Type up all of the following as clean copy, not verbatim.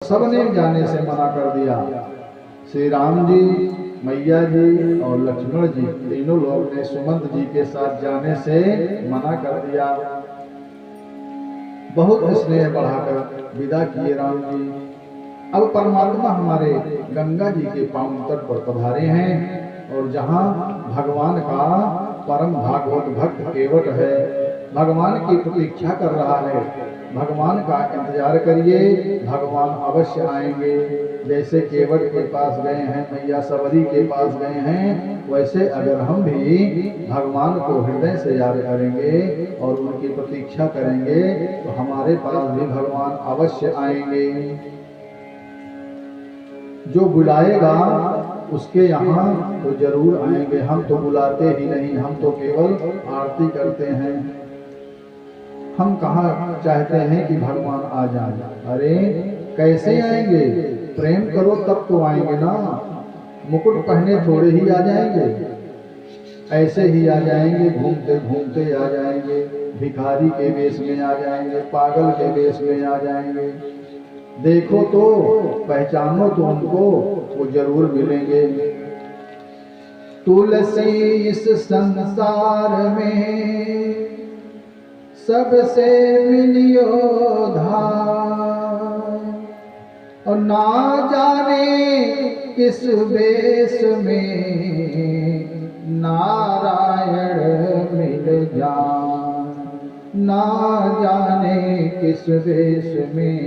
सबने जाने से मना कर दिया। श्री राम जी, मैया जी और लक्ष्मण जी तीनों लोग ने सुमंत जी के साथ जाने से मना कर दिया। बहुत स्नेह बढ़ाकर विदा किए राम जी। अब परमात्मा हमारे गंगा जी के पावन तट पर पधारे हैं और जहाँ भगवान का परम भागवत भक्त केवट है, भगवान की प्रतीक्षा कर रहा है। भगवान का इंतजार करिए, भगवान अवश्य आएंगे। जैसे केवट के पास गए हैं, मैया सबरी के पास गए हैं, वैसे अगर हम भी भगवान को हृदय से याद करेंगे और उनकी प्रतीक्षा करेंगे तो हमारे पास भी भगवान अवश्य आएंगे। जो बुलाएगा उसके यहाँ तो जरूर आएंगे। हम तो बुलाते ही नहीं, हम तो केवल आरती करते हैं। हम कहाँ चाहते हैं कि भगवान आ जाए। अरे कैसे आएंगे? प्रेम करो तब तो आएंगे ना। मुकुट पहने थोड़े ही आ जाएंगे, ऐसे ही आ जाएंगे, घूमते घूमते आ जाएंगे, भिखारी के वेश में आ जाएंगे, पागल के वेश में आ जाएंगे। देखो तो, पहचानो तो उनको, वो जरूर मिलेंगे। तुलसी इस संसार में सबसे मिलियो धार, और ना जाने किस वेश में नारायण मिल जान, ना जाने किस वेश में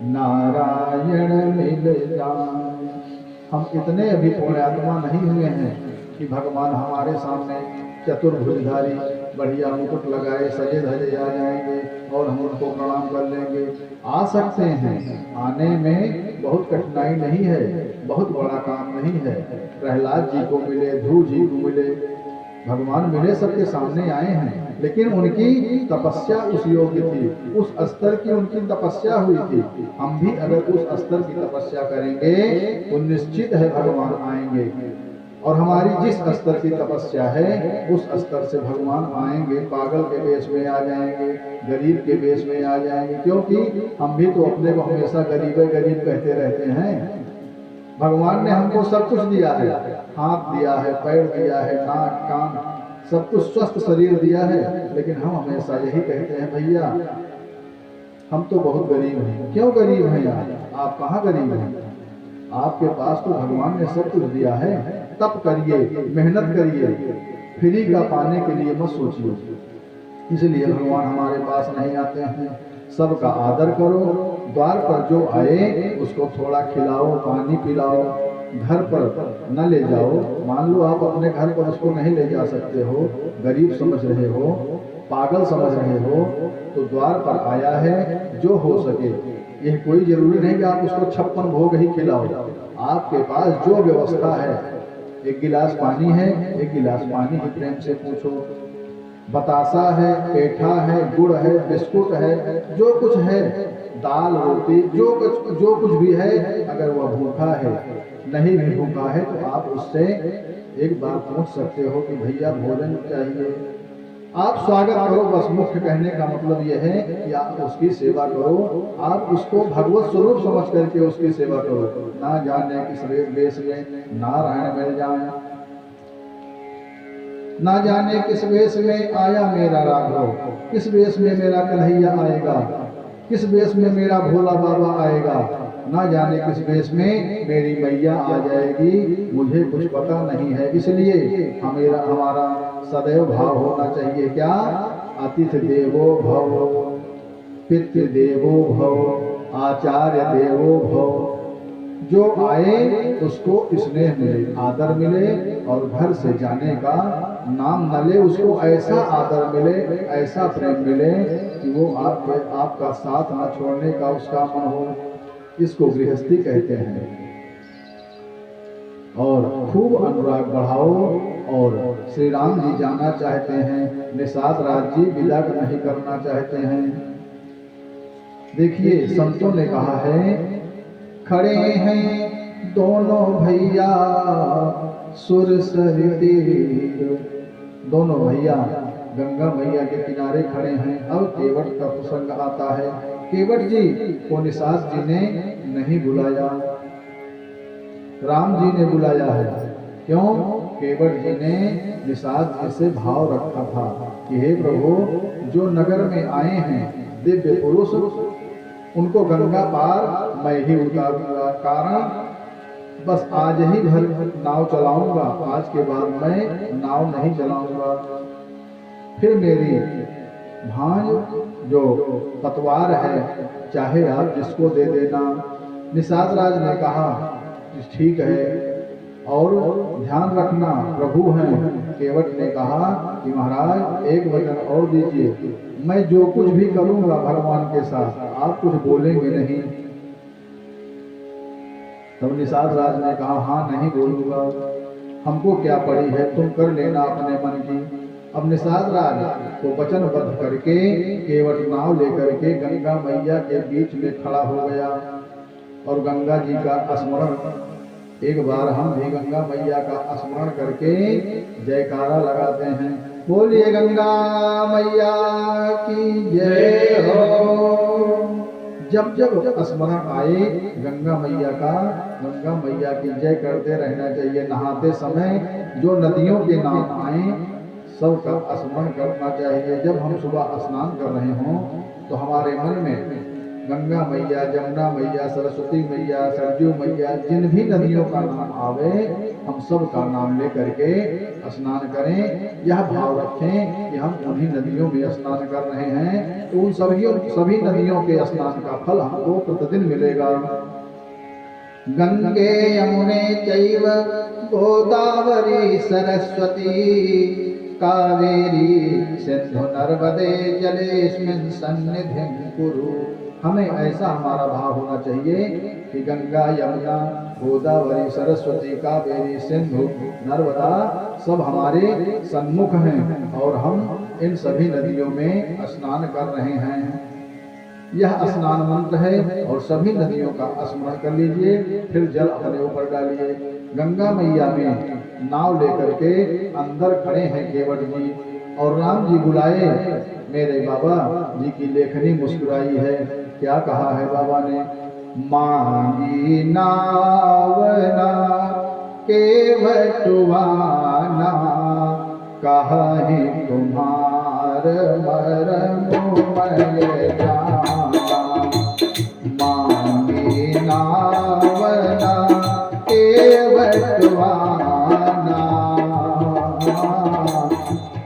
नारायण मिल जाए। हम इतने अभी पुण्यात्मा नहीं हुए हैं कि भगवान हमारे सामने चतुर्भुजधारी बढ़िया मुकुट लगाए सजे धजे आ जाएंगे और हम उनको प्रणाम कर लेंगे। आ सकते हैं, आने में बहुत कठिनाई नहीं है, बहुत बड़ा काम नहीं है। प्रहलाद जी को मिले, ध्रुव जी को मिले, भगवान मिले, सबके सामने आए हैं, लेकिन उनकी तपस्या उस योग्य थी, उस स्तर की उनकी तपस्या हुई थी। हम भी अगर उस स्तर की तपस्या करेंगे तो निश्चित है भगवान आएंगे। और हमारी जिस स्तर की तपस्या है उस स्तर से भगवान आएंगे। पागल के वेश में आ जाएंगे, गरीब के वेश में आ जाएंगे, क्योंकि हम भी तो अपने को हमेशा गरीब गरीब कहते रहते हैं। भगवान ने हमको सब कुछ दिया है, हाथ दिया है, पैर दिया है, नाक कान सब कुछ, स्वस्थ शरीर दिया है, लेकिन हम हमेशा यही कहते हैं भैया हम तो बहुत गरीब हैं। क्यों गरीब हैं यार? आप कहाँ गरीब हैं? आपके पास तो भगवान ने सब कुछ दिया है। तप करिए, मेहनत करिए, फ्री का पाने के लिए मत सोचिए। इसलिए भगवान हमारे पास नहीं आते हैं। सबका आदर करो, द्वार पर जो आए उसको थोड़ा खिलाओ, पानी पिलाओ, घर पर न ले जाओ। मान लो आप अपने घर पर उसको नहीं ले जा सकते हो, गरीब समझ रहे हो, पागल समझ रहे हो, तो द्वार पर आया है, जो हो सके। यह कोई जरूरी नहीं कि आप उसको 56 भोग ही खिलाओ। आपके पास जो व्यवस्था है, एक गिलास पानी है, एक गिलास पानी ही प्रेम से पूछो। बतासा है, पेठा है, गुड़ है, बिस्कुट है, जो कुछ है, दाल रोटी, जो कुछ भी है, अगर वह भूखा है, नहीं भी भूखा है, तो आप उससे एक बार पूछ सकते हो कि भैया भोजन चाहिए। आप स्वागत करो, बस मुख्य कहने का मतलब यह है कि आप उसकी सेवा करो। आप उसको भगवत स्वरूप समझ करके उसकी सेवा करो। ना जाने किस वेश में नारायण मिल जाए, ना जाने किस वेश में आया मेरा राघव, किस वेश में मेरा कन्हैया आएगा, किस वेश में मेरा भोला बाबा आएगा, ना जाने किस वेश में मेरी मैया आ जाएगी, मुझे कुछ पता नहीं है। इसलिए हमारा सदैव भाव होना चाहिए क्या? अतिथि देवो भव, पितृ देवो भव, आचार्य देवो भव। जो आए उसको स्नेह मिले, आदर मिले, और घर से जाने का नाम न ले। उसको ऐसा आदर मिले, ऐसा प्रेम मिले कि वो आपका साथ न छोड़ने का उसका मन हो। इसको गृहस्थी कहते हैं। और खूब अनुराग बढ़ाओ। और श्री राम जी जाना चाहते हैं, निषाद राज जी विदा नहीं करना चाहते हैं। देखिए संतों ने कहा है, खड़े हैं दोनों भैया सुरसरी तीर। दोनों भैया गंगा मैया के किनारे खड़े हैं। अब केवट का प्रसंग आता है। केवट जी को निषाद जी ने नहीं बुलाया, राम जी ने बुलाया है। क्यों? केवट जी ने निषाद जी से भाव रखा था कि हे प्रभु, जो नगर में आए हैं दिव्य पुरुष, उनको गंगा पार मैं ही उतारूंगा। कारण बस आज ही भर नाव चलाऊंगा, आज के बाद मैं नाव नहीं चलाऊंगा। फिर मेरी भांज जो पतवार है, चाहे आप जिसको दे देना। निषाद राज ने कहा ठीक है, और ध्यान रखना प्रभु हैं। केवट ने कहा कि महाराज एक वचन और दीजिए, मैं जो कुछ भी करूंगा भगवान के साथ, आप कुछ बोलेंगे नहीं। तब निषाद राज ने कहा हाँ नहीं बोलूंगा, हमको क्या पड़ी है, तुम कर लेना अपने मन की। अब निषाद राज को वचनबद्ध करके केवट नाव लेकर के गंगा मैया के बीच में खड़ा हो गया और गंगा जी का स्मरण। एक बार हम भी गंगा मैया का स्मरण करके जयकारा लगाते हैं, बोलिए गंगा मैया की जय हो। जब जब स्मरण आए गंगा मैया का, गंगा मैया की जय करते रहना चाहिए। नहाते समय जो नदियों के नाम आए सबका स्मरण करना चाहिए। जब हम सुबह स्नान कर रहे हों तो हमारे मन में गंगा मैया, जमुना मैया, सरस्वती मैया, सरजू मैया, जिन भी नदियों का नाम आवे हम सब का नाम लेकर के स्नान करें। यह भाव रखें कि हम उन्हीं नदियों में स्नान कर रहे हैं, तो उन सभी नदियों के स्नान का फल हमको प्रतिदिन मिलेगा। गंगे यमुने चैव गोदावरी सरस्वती कावेरी सिंधु नर्मदे जलेस्मिन् सन्निधिं कुरु। हमें ऐसा हमारा भाव होना चाहिए कि गंगा, यमुना, गोदावरी, सरस्वती, कावेरी, सिंधु, नर्मदा सब हमारे सन्मुख हैं और हम इन सभी नदियों में स्नान कर रहे हैं। यह स्नान मंत्र है और सभी नदियों का स्मरण कर लीजिए, फिर जल अपने ऊपर डालिए। गंगा मैया में नाव लेकर के अंदर खड़े हैं केवट जी और राम जी बुलाए। मेरे बाबा जी की लेखनी मुस्कुराई है। क्या कहा है बाबा ने? मांगी नावना केवटवाना कहि तुम्हार मरमुमय जाना। मांगी नावना केवटवाना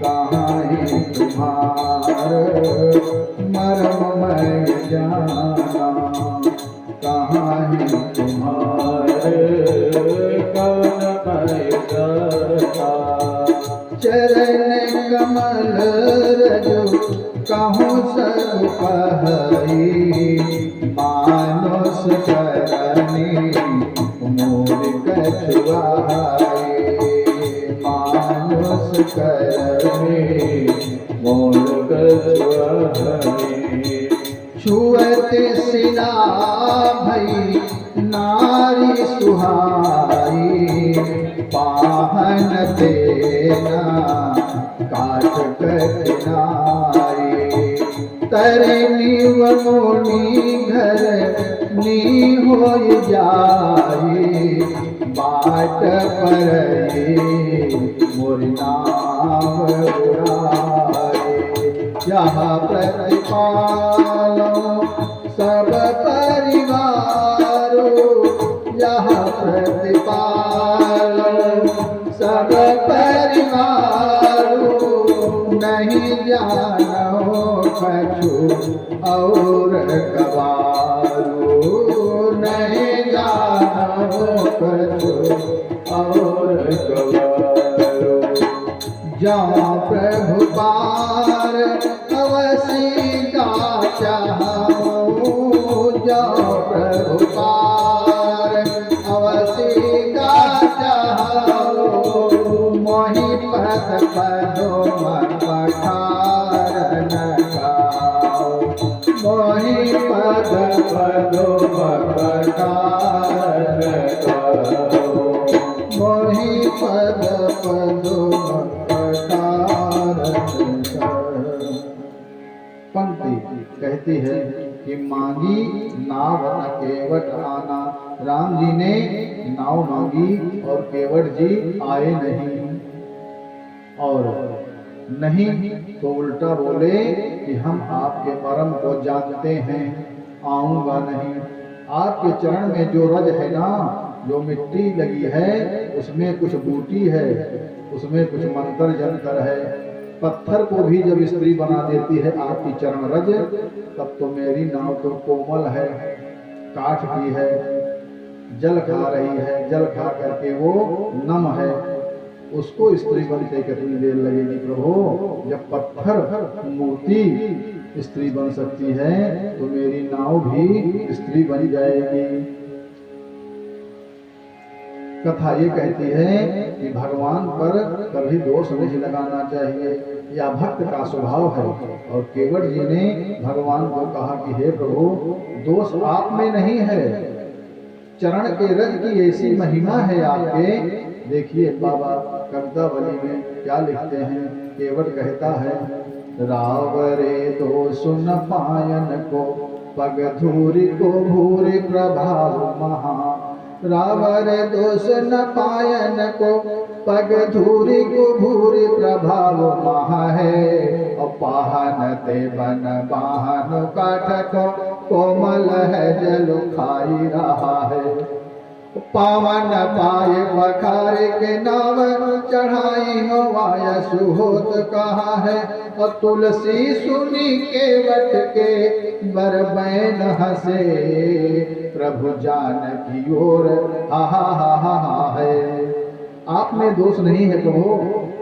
कहि तुम्हार मरमुमय जाना। कहि तुम्हार कवनमय जाना। चरण कमल रजु कहूँ सब कहई। मानुष करनी मोर कछुआई। मानुष करनी मोर कछुआई। छुअत सिला भई नारी सुहाई। पाहन देना काट कठिनाई। तरनी वमुनि घर नी होय जाई। बाट पर मोर नाम उड़ाई। यहाँ प्रतिपालो सब परिवारो। यहाँ प्रतिपालो सब परिवारो। नहीं जानो कछु और गवारो। नहीं जानो कछु और गवारो। जहाँ प्रभु पार अवसी का चाहो। जहाँ प्रभु पार अवसी का चाहो। मोहि पद पदो पठार न गाओ। मोहि पद पदो पठार न गाओ। मोहि पद पदो पंक्ति कहती है कि नाव न केवट आना। राम जी ने नाव मांगी और केवट जी आए नहीं, और नहीं तो उल्टा बोले कि हम आपके परम को जानते हैं, आऊंगा नहीं। आपके चरण में जो रज है ना, जो मिट्टी लगी है, उसमें कुछ बूटी है, उसमें कुछ मंत्र जंतर है। पत्थर को भी जब स्त्री बना देती है आपकी चरण रज, तब तो मेरी नाव तो कोमल है, काठ की है, जल खा रही है, जल खा करके वो नम है, उसको स्त्री बनते कितनी देर लगेगी प्रभु? जब पत्थर मूर्ति स्त्री बन सकती है तो मेरी नाव भी स्त्री बन जाएगी। कथा ये कहती है कि भगवान पर कभी दोष नहीं लगाना चाहिए, या भक्त का स्वभाव है। और केवट जी ने भगवान को कहा कि हे प्रभु, दोष आप में नहीं है, चरण के रज की ऐसी महिमा है आपके। देखिए बाबा कवितावली में क्या लिखते हैं। केवट कहता है, रावरे दोष न पायन को, पग धूरि को भूरि प्रभाव महा। रावर दोष न पायन को, पग धूरि को भूरि प्रभाव महा है। और पाहन ते बन बाहन काठ को, कोमल है जल खाई रहा है। पावन पाए पखारे के नाम, चढ़ाई हो वाय सुहोत कहा है। और तुलसी सुनी केवट के, बर बैन हसे, प्रभु जान की ओर हा हा हा हा हा है। आप में दोष नहीं है प्रभु,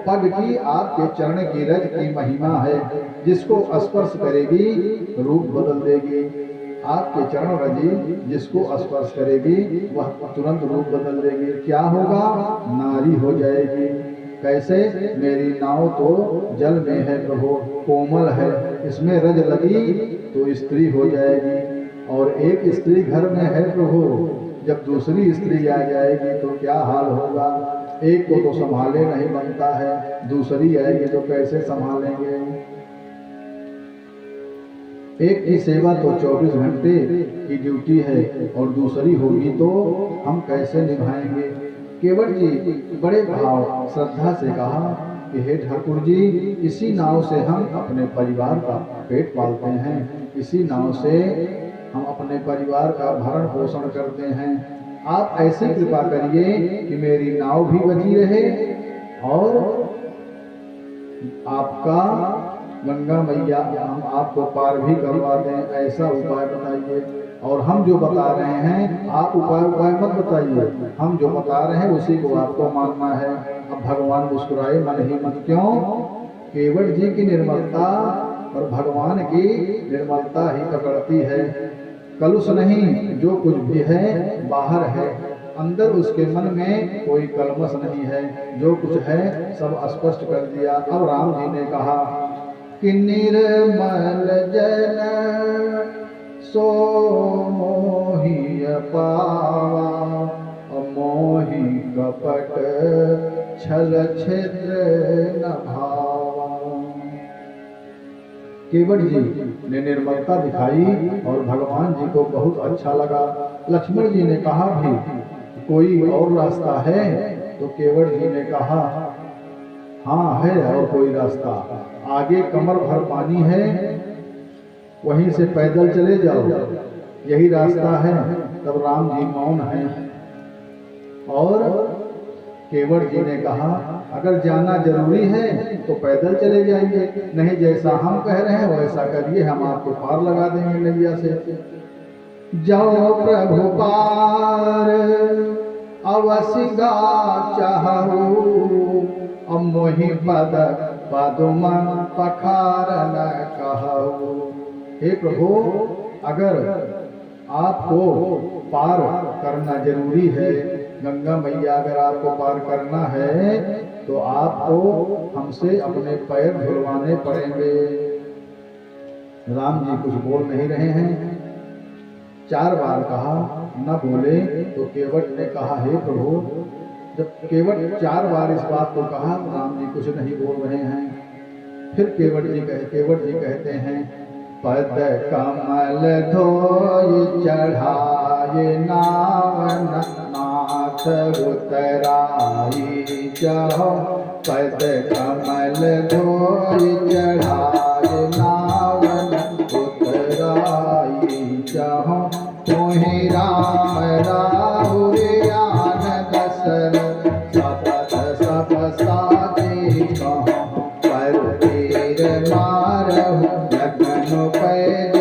पग की आपके चरण की रज की महिमा है, जिसको स्पर्श करेगी रूप बदल देगी। आपके चरण रजी जिसको स्पर्श करेगी वह तुरंत रूप बदल देगी। क्या होगा? नारी हो जाएगी। कैसे? मेरी नाव तो जल में है प्रभु, कोमल है, इसमें रज लगी तो स्त्री हो जाएगी। और एक स्त्री घर में है प्रभु, जब दूसरी स्त्री आ जाएगी तो क्या हाल होगा? एक को तो संभाले नहीं बनता है, दूसरी आएगी तो कैसे संभालेंगे? एक की सेवा तो 24 घंटे की ड्यूटी है, और दूसरी होगी तो हम कैसे निभाएंगे? केवट जी बड़े भाव श्रद्धा से कहा कि हे ठाकुर जी, इसी नाव से हम अपने परिवार का पेट पालते हैं, इसी नाव से हम अपने परिवार का भरण पोषण करते हैं। आप ऐसी कृपा करिए कि मेरी नाव भी बची रहे और आपका गंगा मैया हम आपको पार भी करवा दें, ऐसा उपाय बताइए। और हम जो बता रहे हैं आप उपाय मत बताइए, हम जो बता रहे हैं उसी को आपको मानना है। अब भगवान मुस्कुराए मन ही मन। क्यों? केवट जी की निर्मलता और भगवान की निर्मलता ही पकड़ती है। कलुष नहीं, जो कुछ भी है बाहर है, अंदर उसके मन में कोई कलमश नहीं है, जो कुछ है सब स्पष्ट कर दिया। अब राम जी ने कहा कि निर्मल जन सो मोहि पावा, मोहि कपट छल छिद्र न भावा। केवट जी ने निर्मलता दिखाई और भगवान जी को बहुत अच्छा लगा। लक्ष्मण जी ने कहा भी कोई और रास्ता है? तो केवट जी ने कहा हाँ है और कोई रास्ता, आगे कमर भर पानी है, वहीं से पैदल चले जाओ, यही रास्ता है। तब राम जी मौन हैं और केवट जी ने कहा अगर जाना जरूरी है तो पैदल चले जाएंगे, नहीं जैसा हम कह रहे हैं वैसा करिए, हम आपको पार लगा देंगे नैया से। जाओ प्रभु पार अवसिगा चाहू, अब मोहि पद पदुमा पखार न कहू। हे प्रभु, अगर आपको पार करना जरूरी है, गंगा मैया अगर आपको पार करना है तो आपको हमसे अपने पैर धुलवाने पड़ेंगे। राम जी कुछ बोल नहीं रहे हैं, 4 बार कहा, न बोले तो केवट ने कहा हे प्रभु। जब केवट 4 बार इस बात को कहा, राम जी कुछ नहीं बोल रहे हैं। फिर केवट जी कहते हैं पद कमल धोई चढ़ाए नावन नाथ उतराई जाओ। पद कमल धोई चढ़ाए नावन उतराई जाओ। तुम्हें राम राहुरियान दशरथ सपथ सब साजे कहो। पर तीर मारहु लगन पैज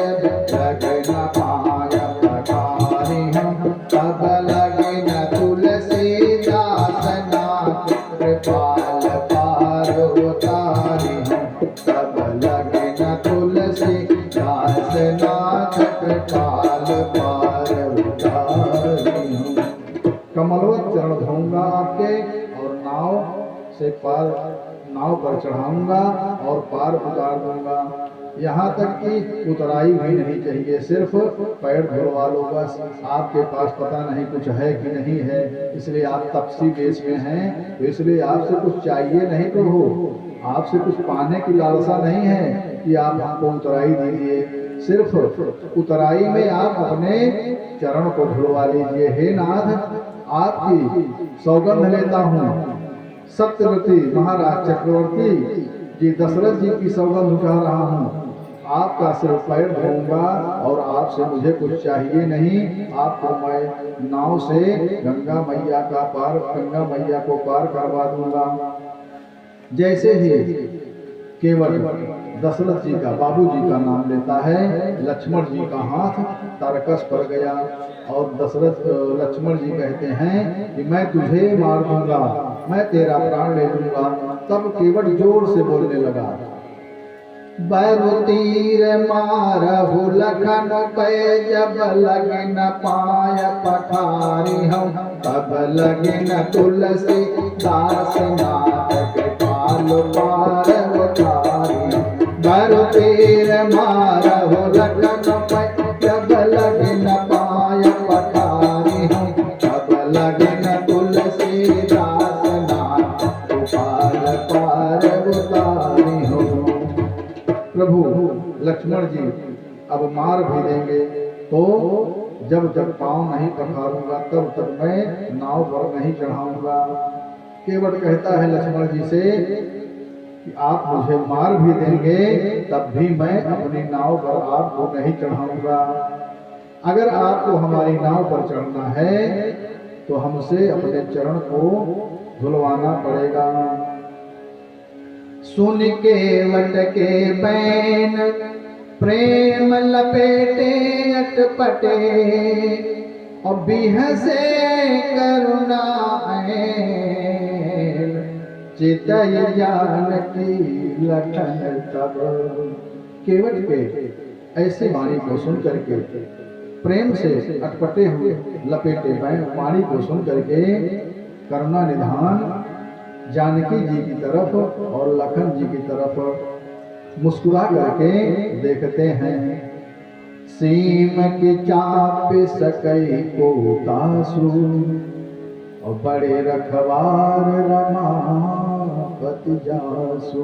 लगन पाय पठारी हम। तब लगन तुलसीदास नाथ कृपाल पार उतारी हम। तब लगन तुलसीदास नाथ कृपाल पार उतारी हम। कमलवत चरण धोऊंगा आपके और नाव पर चढ़ाऊंगा और पार उतार दूंगा। यहाँ तक कि उतराई भी नहीं चाहिए, सिर्फ पैर धुलवा लो बस। आपके पास पता नहीं कुछ है कि नहीं है, इसलिए आप तपसी वेश में हैं, तो इसलिए आपसे कुछ चाहिए नहीं प्रभु। आपसे कुछ पाने की लालसा नहीं है कि आप हमको उतराई दीजिए। सिर्फ उतराई में आप अपने चरण को धुलवा लीजिए। हे नाथ, आपकी सौगंध लेता हूँ। सत्यवती महाराज चक्रवर्ती जी दशरथ जी की सौगंध उठा रहा हूँ। आपका सिर्फ पैर धोऊंगा और आपसे मुझे कुछ चाहिए नहीं। आपको मैं नाव से गंगा मैया को पार करवा दूंगा। जैसे ही केवल दशरथ जी का बाबूजी का नाम लेता है, लक्ष्मण जी का हाथ तारकस पर गया और लक्ष्मण जी कहते हैं कि मैं तुझे मार दूंगा, मैं तेरा प्राण ले लूंगा। तब केवट जोर से बोलने लगा, बैरु तीर मारहु लखन पे जब लगन पाय पठारी हम। तब लगन तुलसी दास नाथ कृपाल पार उतारी। बैरु तीर मारहु लखन पे जब लगन पाय पठारी हम। तब लगन तुलसी दास नाथ कृपाल पार उतारी हो। प्रभु लक्ष्मण जी अब मार भी देंगे, तो जब तक पांव नहीं पखारूंगा तब तक मैं नाव पर नहीं चढ़ाऊंगा। केवट कहता है लक्ष्मण जी से कि आप मुझे मार भी देंगे तब भी मैं अपनी नाव पर आपको नहीं चढ़ाऊंगा। अगर आपको हमारी नाव पर चढ़ना है तो हमसे अपने चरण को धुलवाना पड़ेगा। सुन केवट के बैन प्रेम लपेटे अटपटे और बिहसे करुणा चितय जानकी लखन तब। केवट के ऐसे वाणी को सुन करके, प्रेम से अटपटे हुए लपेटे बैन वाणी को सुन करके करुणा निधान जानकी जी की तरफ और लखन जी की तरफ मुस्कुरा करके देखते हैं। सीम की चाप सकई को तासु और बड़े रखवार रमापति जासु।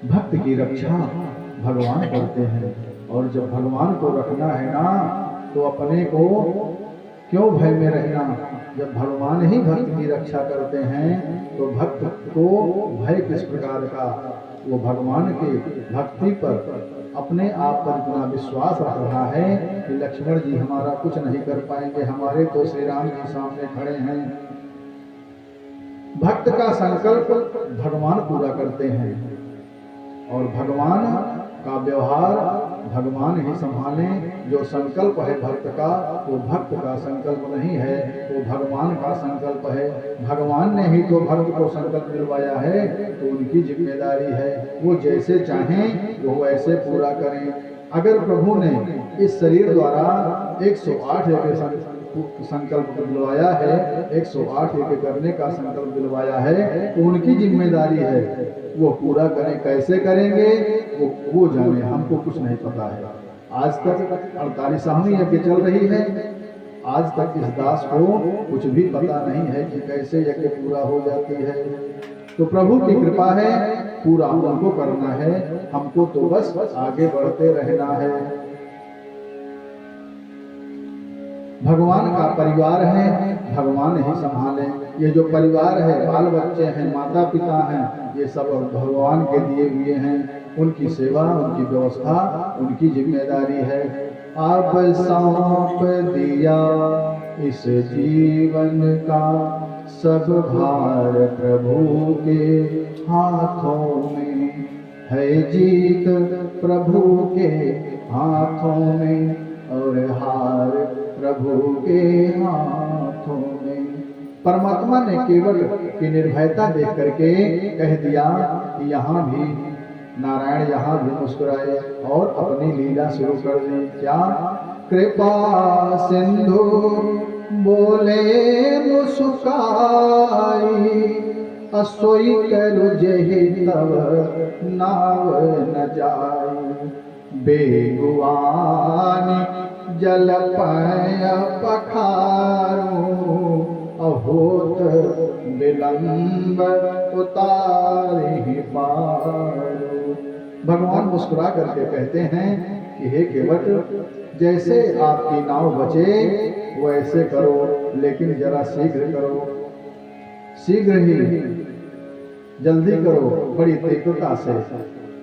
भक्त की रक्षा भगवान करते हैं, और जब भगवान को रखना है ना तो अपने को क्यों भय में रहना। जब भगवान ही भक्त की रक्षा करते हैं तो भक्त को भय किस प्रकार का। वो भगवान के भक्ति पर अपने आप पर इतना विश्वास रख रहा है कि लक्ष्मण जी हमारा कुछ नहीं कर पाएंगे, हमारे तो श्री राम जी सामने खड़े हैं। भक्त का संकल्प भगवान पूरा करते हैं और भगवान का व्यवहार भगवान ही संभालें। जो संकल्प है भक्त का वो भक्त का संकल्प नहीं है, वो भगवान का संकल्प है। भगवान ने ही तो भक्त को संकल्प दिलवाया है, तो उनकी जिम्मेदारी है, वो जैसे चाहें वो वैसे पूरा करें। अगर प्रभु ने इस शरीर द्वारा 108 यज्ञ संकल्प दिलवाया है, 108 यज्ञ करने का संकल्प दिलवाया है, तो उनकी जिम्मेदारी है, वो पूरा करें। कैसे करेंगे वो जाने, हमको कुछ नहीं पता है। आज तक 48वीं यज्ञ चल रही है, आज तक इस दास को कुछ भी पता नहीं है कि कैसे यज्ञ पूरा हो जाती है। तो प्रभु की कृपा है पूरा उनको करना है, हमको तो बस आगे बढ़ते रहना है। भगवान का परिवार है, भगवान ही संभाले। ये जो परिवार है, बाल बच्चे हैं, माता पिता हैं, ये सब भगवान के दिए हुए हैं। उनकी सेवा, उनकी व्यवस्था उनकी जिम्मेदारी है। आप सौंप दिया इस जीवन का सब भार प्रभु के हाथों में है। जीत प्रभु के हाथों में और हार प्रभु के हाथों में। परमात्मा ने केवल की निर्भयता देख करके कह दिया कि यहाँ भी नारायण यहाँ भी मुस्कुराए और अपनी लीला शुरू कर दी। क्या? कृपा सिंधु बोले मुस्काई, असोई करु जेहि तब नाव न जाई। बेगुआनी जल पय पखारू, अहोत विलंब उतारि पारू। भगवान मुस्कुरा करके कहते हैं कि हे केवट, जैसे आपकी नाव बचे वैसे करो, लेकिन जरा शीघ्र करो, शीघ्र ही जल्दी करो। बड़ी तीव्रता से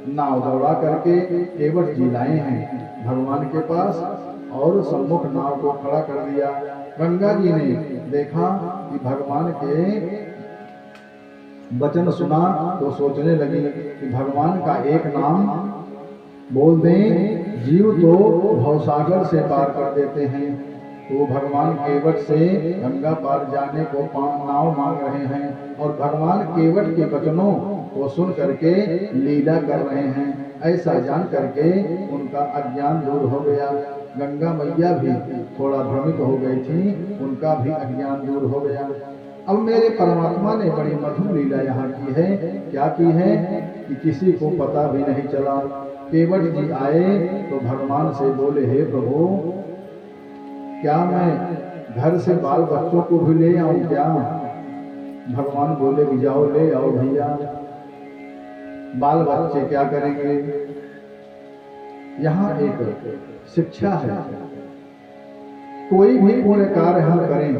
नाव दौड़ा करके केवट जी लाए हैं भगवान के पास और सम्मुख नाव को खड़ा कर दिया। गंगा जी ने देखा कि भगवान के वचन सुना तो सोचने लगी कि भगवान का एक नाम बोल दें, जीव तो भवसागर से पार कर देते हैं। तो भगवान केवट से गंगा पार जाने को नाव मांग रहे हैं और भगवान केवट के वचनों को सुन करके लीला कर रहे हैं। ऐसा जान करके उनका अज्ञान दूर हो गया। गंगा मैया भी थोड़ा भ्रमित हो गई थी, उनका भी अज्ञान दूर हो गया। अब मेरे परमात्मा ने बड़ी मधुर लीला यहाँ की है। क्या की है कि किसी को पता भी नहीं चला। केवट जी आए तो भगवान से बोले, हे प्रभु, क्या मैं घर से बाल बच्चों को भी ले आऊं क्या? भगवान बोले कि जाओ ले आओ भैया। बाल बच्चे क्या करेंगे? यहाँ एक शिक्षा है। कोई भी पुण्य कार्य हम करें,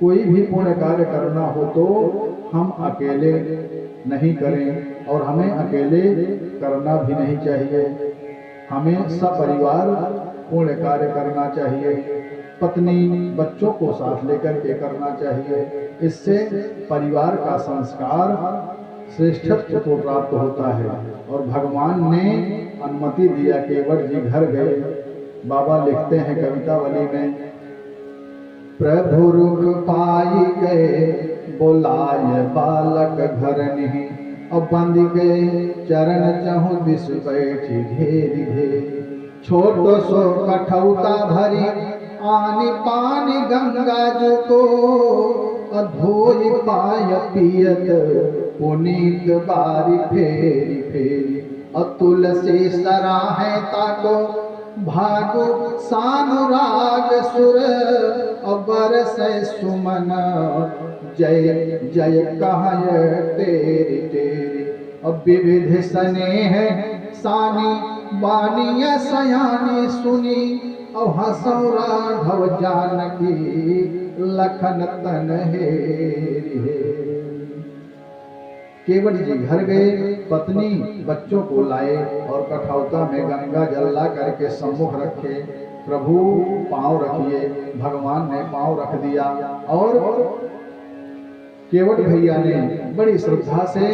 कोई भी पुण्य कार्य करना हो तो हम अकेले नहीं करें और हमें अकेले करना भी नहीं चाहिए। हमें सपरिवार पुण्य कार्य करना चाहिए। पत्नी बच्चों को साथ लेकर के करना चाहिए। इससे परिवार का संस्कार श्रेष्ठत्व को प्राप्त होता है। और भगवान ने अनुमति दिया। केवट जी घर गए। बाबा लिखते हैं कवितावली में, प्रभु रुख पाई गए बोलाय बालक घर नहीं, अब बंद गए चरण चहु दिस बैठी घेरी घेरी। छोटो सो कठौता भरी आनी पानी गंगा जो को, अधोई पाय पियत पुनीत बारी फेरी फेरी। तुलसी सराहे ताको भागो सानुराग सुर, अबर से सुमन जय जय कहाय तेरी तेरी। अब विविध स्नेह सानी बानिया सयानी सुनी, अब हंसौ राघव जानकी लखन तन हेरी हेरी। केवट जी घर गए, पत्नी बच्चों को लाए और कठौता में गंगा जल ला करके सम्मुख रखे। प्रभु पांव रखिए। भगवान ने पांव रख दिया और केवट भैया ने बड़ी श्रद्धा से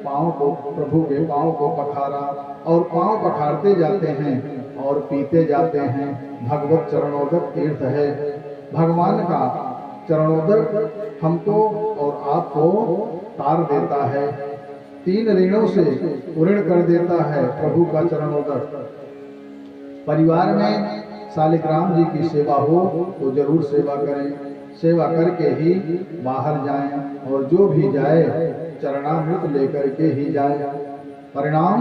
पांव को, प्रभु के पांव को पखारा और पांव पखारते जाते हैं और पीते जाते हैं। भगवत चरणोदक तीर्थ है। भगवान का चरणोदक हमको और आपको तार देता है। 3 ऋणों से ऋण कर देता है प्रभु का चरणोदक। परिवार में शालिग्राम जी की सेवा हो तो जरूर सेवा करें। सेवा करके ही बाहर जाएं और जो भी जाए चरणामृत लेकर के ही जाए। परिणाम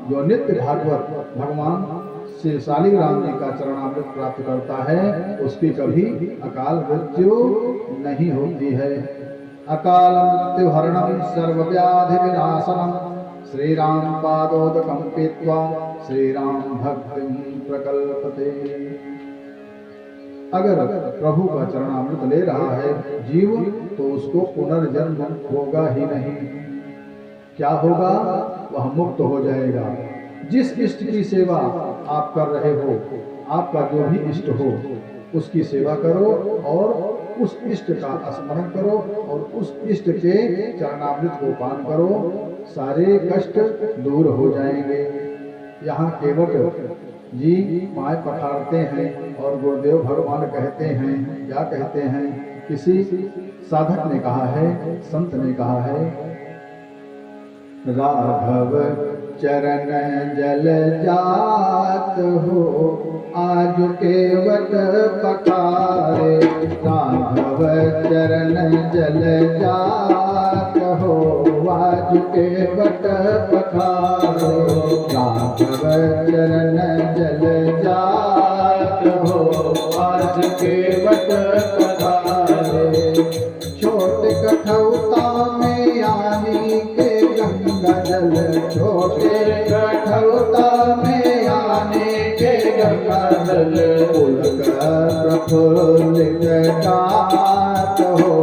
जो नित्य भागवत भगवान से शालिग्राम जी का चरणामृत प्राप्त करता है, उसकी कभी अकाल मृत्यु नहीं होती है। अकाल मृत्यु हरणम सर्वव्याधि विनाशनम श्रीराम पादोदकं पीत्वा श्रीराम भक्तिं प्रकल्पते। अगर प्रभु का चरणामृत ले रहा है जीव तो उसको पुनर्जन्म होगा ही नहीं। क्या होगा? वह मुक्त हो जाएगा। जिस इष्ट की सेवा आप कर रहे हो, आपका जो भी इष्ट हो उसकी सेवा करो और उस इष्ट का स्मरण करो और उस इष्ट के चरणामृत को पान करो, सारे कष्ट दूर हो जाएंगे। यहाँ केवट जी माय पखाड़ते हैं और गुरुदेव भगवान कहते हैं, क्या कहते हैं? किसी साधक ने कहा है, संत ने कहा है, राघव चरण जल जात हो आज केवट पखारे। राघव चरण जल जात हो आज केवट पखारे। राघव चरण जल जात हो आज केवट पखारे। छोट कठौता में आनी के गंगा जल, छोटे कठौता में आने के गंगा जल। पुलक प्रफुल्लित गात हो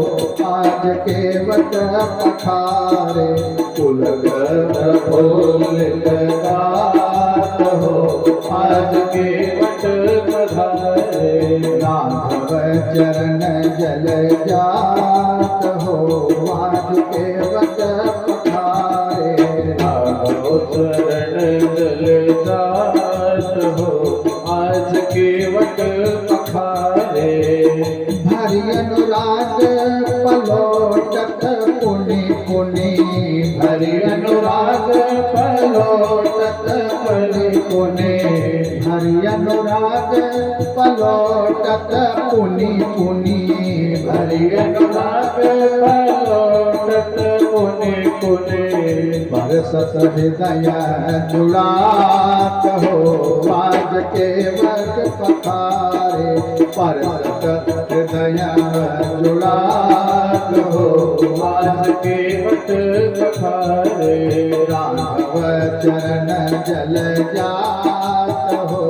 आज केवट पखारे। पुलक प्रफुल्लित गात हो आज केवट पखारे। राघव चरण जल जात हो आज केवट पखारे। राघव चरण जल जात हो आज केवट पखारे। भरी अनुराग पलोटत पुनि पुनि। भरी अनुराग पलोटत पुनि पुनि। भरी अनुराग पलोटत पुनि पुनि। भरी अनुराग पलोटत पुनि पुनि। बरसत हृदय जुड़ात हो आज केवट पखारे। बरसत हृदय जुड़ात हो आज केवट पखारे। राघव चरण जल जात हो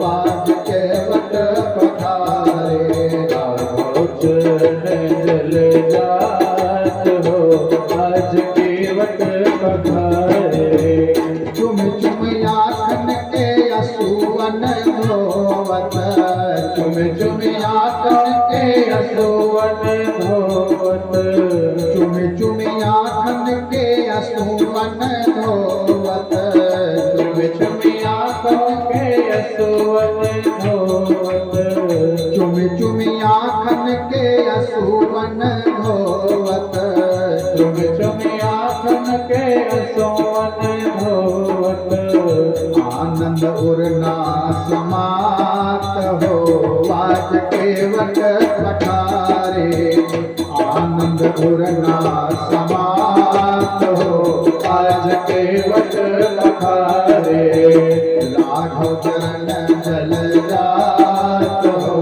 आज केवट पखारे। राघव चरण जल जात हो आज केवट पखारे। चुम चुम आखन के असुवन धोवत। चुम चुम आखन के असुवन धोवत। चुम चुम आखन के असुवन धोवत। चुम चुम आखन के असुवन धोवत। चुम चुम आखन के असुवन धोवत। चुम चुम आखन के असुवन धोवत। आनंद उरना समात हो आज केवट पखारे। आनंद उरना समात हो आज केवट पखारे। राघव चरण जल जात हो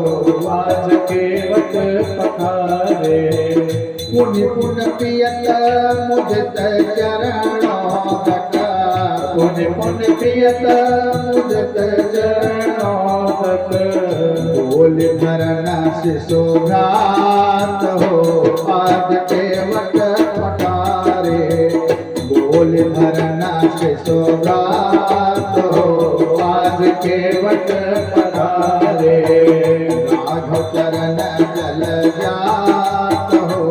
आज केवट पखारे। पुनि पुन पियत मुझत चरणों तक। पुनि पुन पियत मुझत चरणों तक। बोल भरन शिशोघात हो आज केवट पखारे। बोल भरन शिशोघात हो आज केवट पखारे। राघव चरण जल जात हो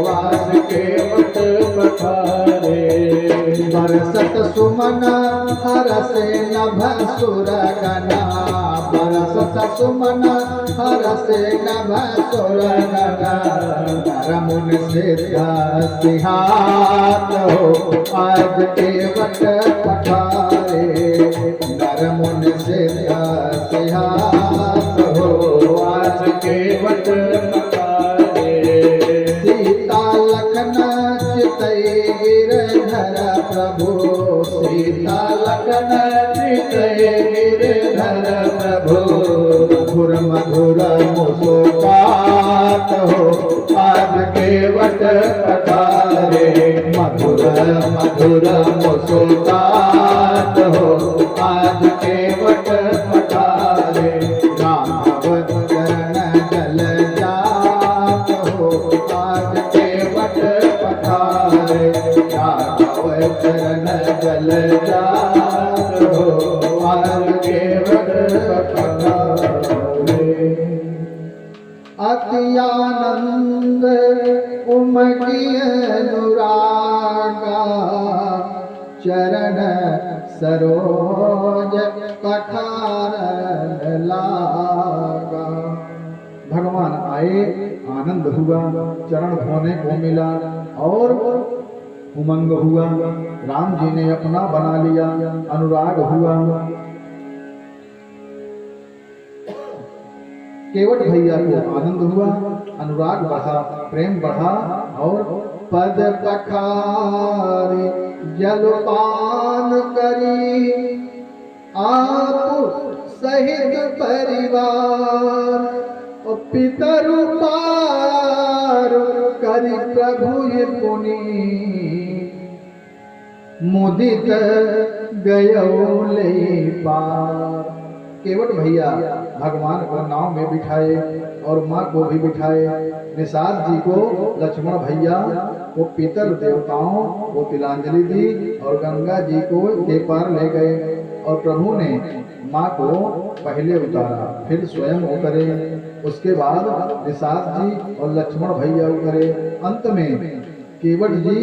आज केवट पखारे। बरसत सुमन हरसे नभ सुरगना। बरसत सुमन हरसे नभ सुरगना। नरमुन सिद्ध सिहात हो आज केवट पखारे। नरमुन सिद्ध सिहात हो आज केवट पखारे। सीता लखन चितई गिरधर प्रभु। सीता लखन चितई गिरधर प्रभु। मधुर मधुर मुस्कात हो आज केवट पखारे। मधुर मधुर मुस्कात अति आनंद उमगी अनुरागा चरण सरोज पठारन लागा। भगवान आए, आनंद हुआ, चरण धोने को मिला और उमंग हुआ। राम जी ने अपना बना लिया, अनुराग हुआ। केवट भैया को आनंद हुआ, अनुराग बढ़ा, प्रेम बढ़ा और पद पखारे जलपान करी आप सहित परिवार पितरु पार करी प्रभु पुनि मुदित गयो ले पार। केवट भैया भगवान को नाव में बिठाए और माँ को भी बिठाए। निषाद जी को लक्ष्मण भैया को पितर देवताओं को तिलांजलि दी और गंगा जी को के पार ले गए और प्रभु ने माँ को पहले उतारा, फिर स्वयं उतरे। उसके बाद निषाद जी और लक्ष्मण भैया उतरे। अंत में केवट जी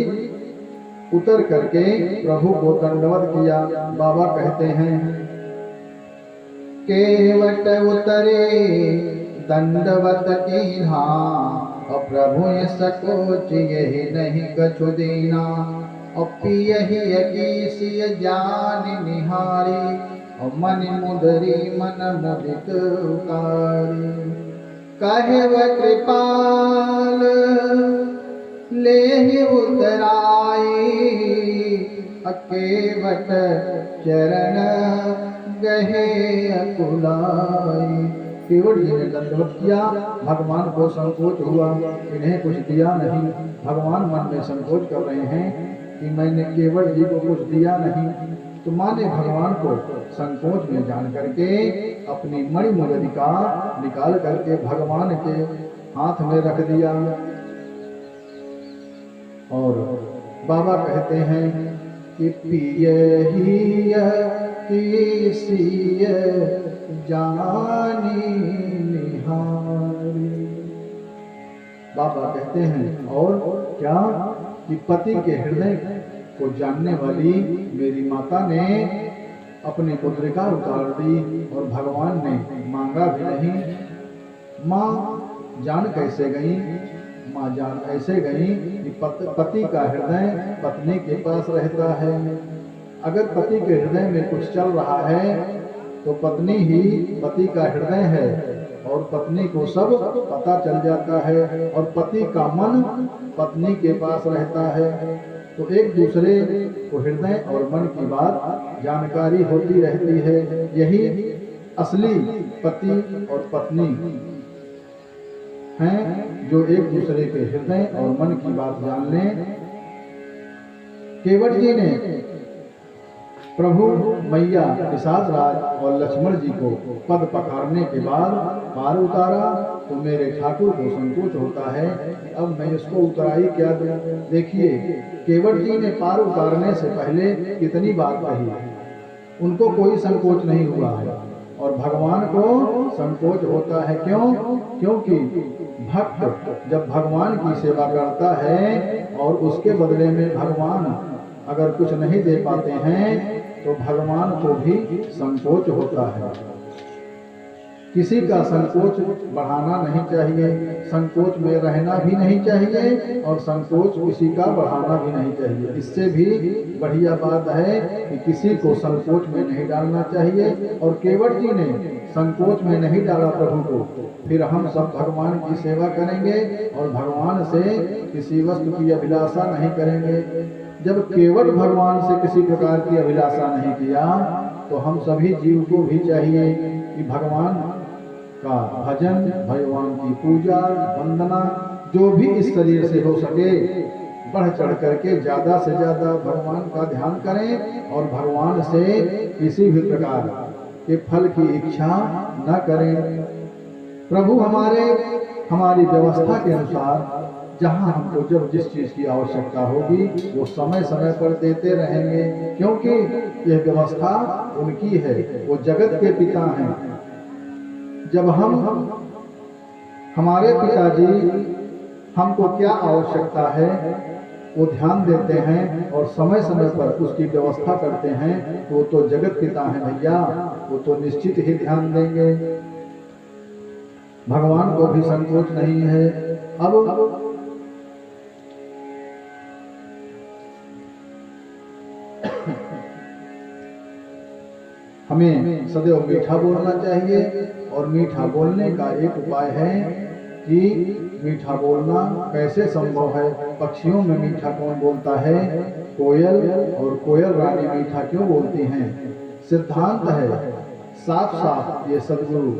उतर करके प्रभु को दंडवत किया। बाबा कहते हैं केवट उतरे दंडवत कीन्हा और प्रभु सकोच यही नहीं कछु दीना और यही अकीसिय जान निहारी और मन मुदरी मन मुदित उतारी। कहे वह कृपाल ले ही उतराई केवट चरण गहे अकुलाई। केवट जी ने दंडवत किया। भगवान को संकोच हुआ, इन्हें कुछ दिया नहीं। भगवान मन में संकोच कर रहे हैं कि मैंने केवट जी को कुछ दिया नहीं। तो माँ ने भगवान को संकोच में जान करके अपनी मणि मुद्रिका निकाल करके भगवान के हाथ में रख दिया। और बाबा कहते हैं कि पिय ही किसिय जानी निहारी। बाबा कहते हैं और क्या कि पति के हृदय को जानने वाली मेरी माता ने अपनी पुत्रिका उतार दी और भगवान ने मांगा भी नहीं। माँ जान कैसे गई? माँ जान ऐसे गई कि पति का हृदय पत्नी के पास रहता है। अगर पति के हृदय में कुछ चल रहा है तो पत्नी ही पति का हृदय है और पत्नी को सब पता चल जाता है और पति का मन पत्नी के पास रहता है। तो एक दूसरे को हृदय और मन की बात जानकारी होती रहती है। यही असली पति और पत्नी हैं जो एक दूसरे के हृदय और मन की बात जान लें। केवट जी ने प्रभु मैया निषाद राज और लक्ष्मण जी को पद पखारने के बाद पार उतारा तो मेरे ठाकुर को संकोच होता है कि अब मैं इसको उतराई क्या दूं। देखिए केवट जी ने पार उतारने से पहले कितनी बात कही, उनको कोई संकोच नहीं हुआ है और भगवान को संकोच होता है। क्यों? क्योंकि भक्त जब भगवान की सेवा करता है और उसके बदले में भगवान अगर कुछ नहीं दे पाते हैं तो भगवान को भी संकोच होता है। किसी का संकोच बढ़ाना नहीं चाहिए, संकोच में रहना भी नहीं चाहिए और संकोच किसी का बढ़ाना भी नहीं चाहिए। इससे भी बढ़िया बात है कि किसी को संकोच में नहीं डालना चाहिए। और केवट जी ने संकोच में नहीं डाला प्रभु को। फिर हम सब भगवान की सेवा करेंगे और भगवान से किसी वस्तु की अभिलाषा नहीं करेंगे। जब केवट भगवान से किसी प्रकार की अभिलाषा नहीं किया तो हम सभी जीव को भी चाहिए कि भगवान का भजन, भगवान की पूजा, वंदना जो भी इस शरीर से हो सके बढ़ चढ़ करके ज्यादा से ज्यादा भगवान का ध्यान करें और भगवान से किसी भी प्रकार के फल की इच्छा न करें। प्रभु हमारी व्यवस्था के अनुसार जहाँ हमको जब जिस चीज की आवश्यकता होगी वो समय समय पर देते रहेंगे, क्योंकि यह व्यवस्था उनकी है, वो जगत के पिता हैं। जब हम हमारे पिताजी हमको क्या आवश्यकता है वो ध्यान देते हैं और समय समय पर उसकी व्यवस्था करते हैं, वो तो जगत पिता हैं भैया, वो तो निश्चित ही ध्यान देंगे। भगवान को भी संकोच नहीं है। अब हमें सदैव मीठा बोलना चाहिए और मीठा बोलने का एक उपाय है कि मीठा बोलना कैसे संभव है। पक्षियों में मीठा कौन बोलता है? कोयल, और कोयल रानी मीठा क्यों बोलती हैं? सिद्धांत है साफ साफ ये सदगुरु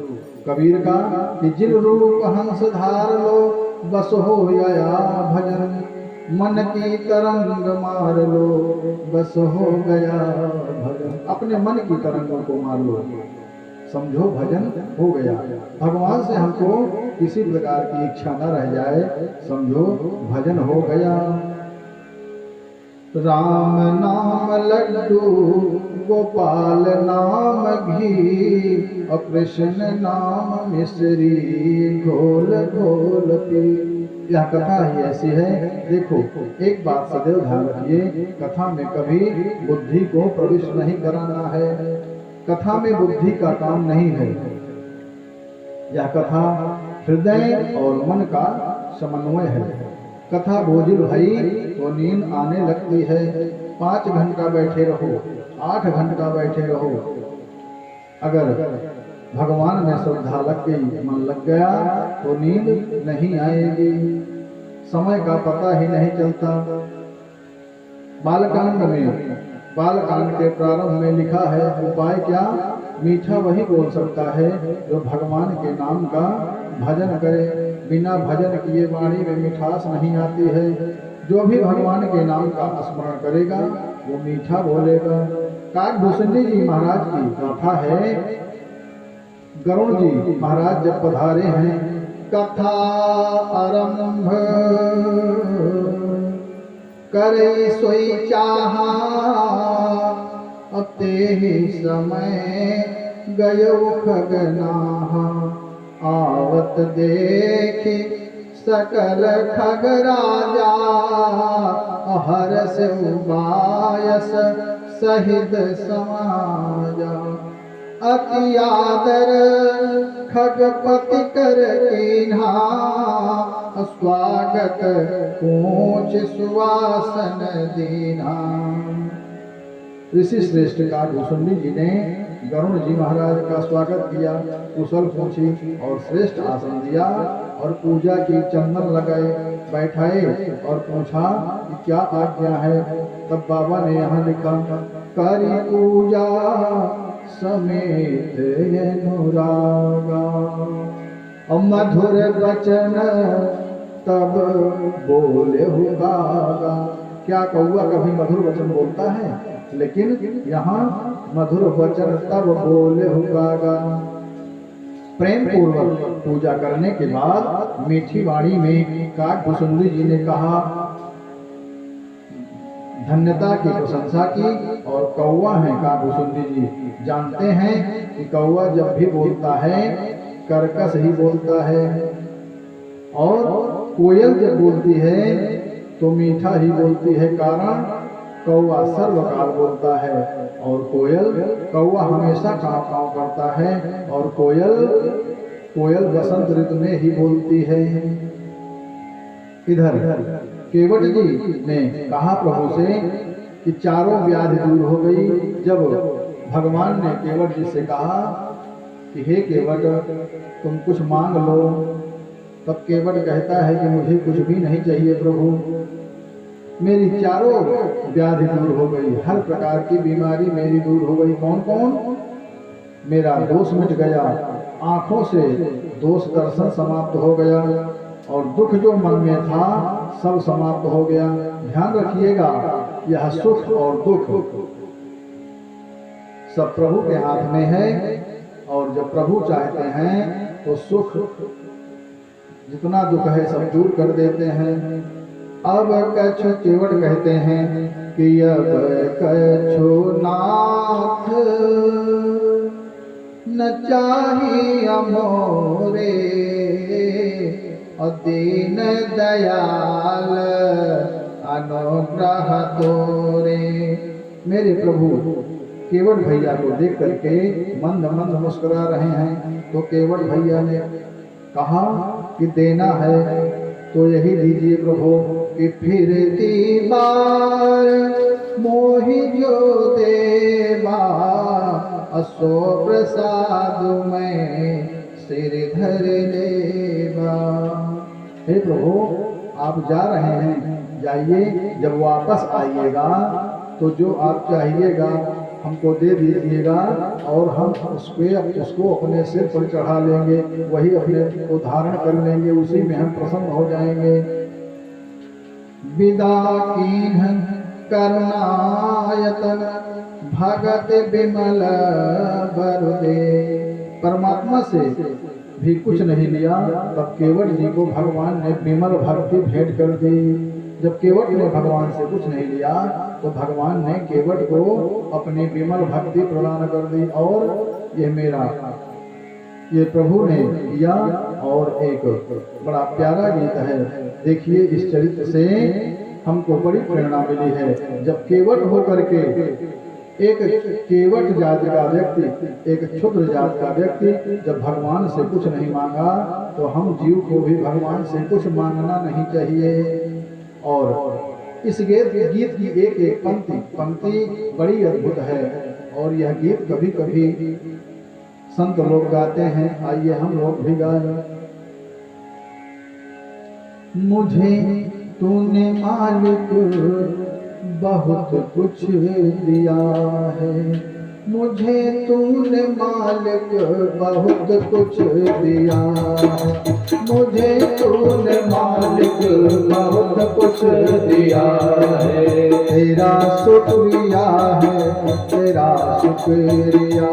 कबीर का कि जिन रूप हंस धार लो बस हो गया भजन, मन की तरंग मार लो बस हो गया भजन। अपने मन की तरंगों को मार लो, समझो भजन हो गया। भगवान से हमको किसी प्रकार की इच्छा न रह जाए, समझो भजन हो गया। राम नाम लड्डू, गोपाल नाम घी, और कृष्ण नाम मिश्री, घोल घोल पी। यह कथा ही ऐसी है। देखो, एक बात सदैव ध्यान रखिए, कथा में कभी बुद्धि को प्रविष्ट नहीं कराना है। कथा में बुद्धि का काम नहीं है। यह कथा हृदय और मन का समन्वय है। कथा बोझिल भई तो नींद आने लगती है। 5 घंटा बैठे रहो, 8 घंटा बैठे रहो, अगर भगवान में श्रद्धा लग गई, मन लग गया तो नींद नहीं आएगी। समय का पता ही नहीं चलता। बालकांड के प्रारंभ में लिखा है, उपाय क्या? मीठा वही बोल सकता है जो भगवान के नाम का भजन करे। बिना भजन किए वाणी में मिठास नहीं आती है। जो भी भगवान के नाम का स्मरण करेगा वो मीठा बोलेगा। काकभूषणी जी महाराज की गाथा है। गरुड़ जी महाराज जब पधारे हैं, कथा आरंभ करे सोई चाहा, अते ही समय गयो खगनाहा, आवत देखे सकल खग राजा, हर्ष उबायस सहित समाजा, अति आदर खगपति कर कीन्हा, स्वागत पूछ सुवासन दीना। ऋषि श्रेष्ठ काकभूषणी जी ने गरुड़ जी महाराज का स्वागत किया, कुशल पूछी और श्रेष्ठ आसन दिया और पूजा की, चंदन लगाए, बैठाए और पूछा कि क्या आज्ञा है। तब बाबा ने यहाँ लिखा, करी पूजा समेत अनुरागा, और मधुर वचन तब बोले हुगागा। क्या कौआ कभी मधुर वचन बोलता है? लेकिन यहाँ मधुर वचन तब बोले हुगागा। प्रेम पूर्वक पूजा करने के बाद मीठी वाणी में काकभूषणी जी ने कहा, धन्यता की प्रशंसा की। और कौआ है काकभूषणी जी, जानते हैं कि कौआ जब भी बोलता है कर्कश ही बोलता है, और कोयल जब बोलती है तो मीठा ही बोलती है। कारण कौआ सर्वकाल बोलता है और कौआ हमेशा काव काव करता है, और कोयल बसंत ऋतु में ही बोलती है। इधर केवट जी ने कहा प्रभु से कि चारों व्याधि दूर हो गई। जब भगवान ने केवट जी से कहा कि हे केवट, तुम कुछ मांग लो, तब केवट कहता है कि मुझे कुछ भी नहीं चाहिए प्रभु, मेरी चारों व्याधि दूर हो गई, हर प्रकार की बीमारी मेरी दूर हो गई। कौन कौन? मेरा दोष मिट गया, आंखों से दोष दर्शन समाप्त हो गया, और दुख जो मन में था सब समाप्त हो गया। ध्यान रखिएगा, यह सुख और दुख सब प्रभु के हाथ में है, और जब प्रभु चाहते हैं तो सुख जितना दुख है सब दूर कर देते हैं। अब कछु केवट कहते हैं कि अब कछु नाथ न चाहिए मोरे और दीन दयाल अनुग्रह तोरे। मेरे प्रभु केवट भैया को देख करके मंद मंद मुस्कुरा रहे हैं, तो केवट भैया ने कहा कि देना है तो यही दीजिए प्रभु, कि फिरती बार मोहि जो देवा असो प्रसाद में सिर धर लेवा। हे प्रभु आप जा रहे हैं, जाइए, जब वापस आइएगा तो जो आप चाहिएगा हमको दे दीजिएगा और हम उसको अपने सिर पर चढ़ा लेंगे, वही अपने को धारण कर लेंगे, उसी में हम प्रसन्न हो जाएंगे। विदा कीन्ह करुणायतन भगत विमल बरुदे। परमात्मा से भी कुछ नहीं लिया, तब केवट जी को भगवान ने विमल भक्ति भेंट कर दी। जब केवट ने भगवान से कुछ नहीं लिया तो भगवान ने केवट को अपनी विमल भक्ति प्रदान कर दी। और ये प्रभु ने दिया। और एक बड़ा प्यारा गीत है, देखिए इस चरित्र से हमको बड़ी प्रेरणा मिली है। जब केवट होकर के एक केवट जात का व्यक्ति, एक क्षुद्र जात का व्यक्ति जब भगवान से कुछ नहीं मांगा, तो हम जीव को भी भगवान से कुछ मांगना नहीं चाहिए। और इस गीत की एक एक पंक्ति बड़ी अद्भुत है। और यह गीत कभी कभी संत लोग गाते हैं, आइए हम लोग भी गाएं। मुझे तूने मालिक बहुत कुछ दिया है, मुझे तूने मालिक बहुत कुछ दिया है, मुझे तूने मालिक बहुत कुछ दिया है। तेरा शुक्रिया है, तेरा शुक्रिया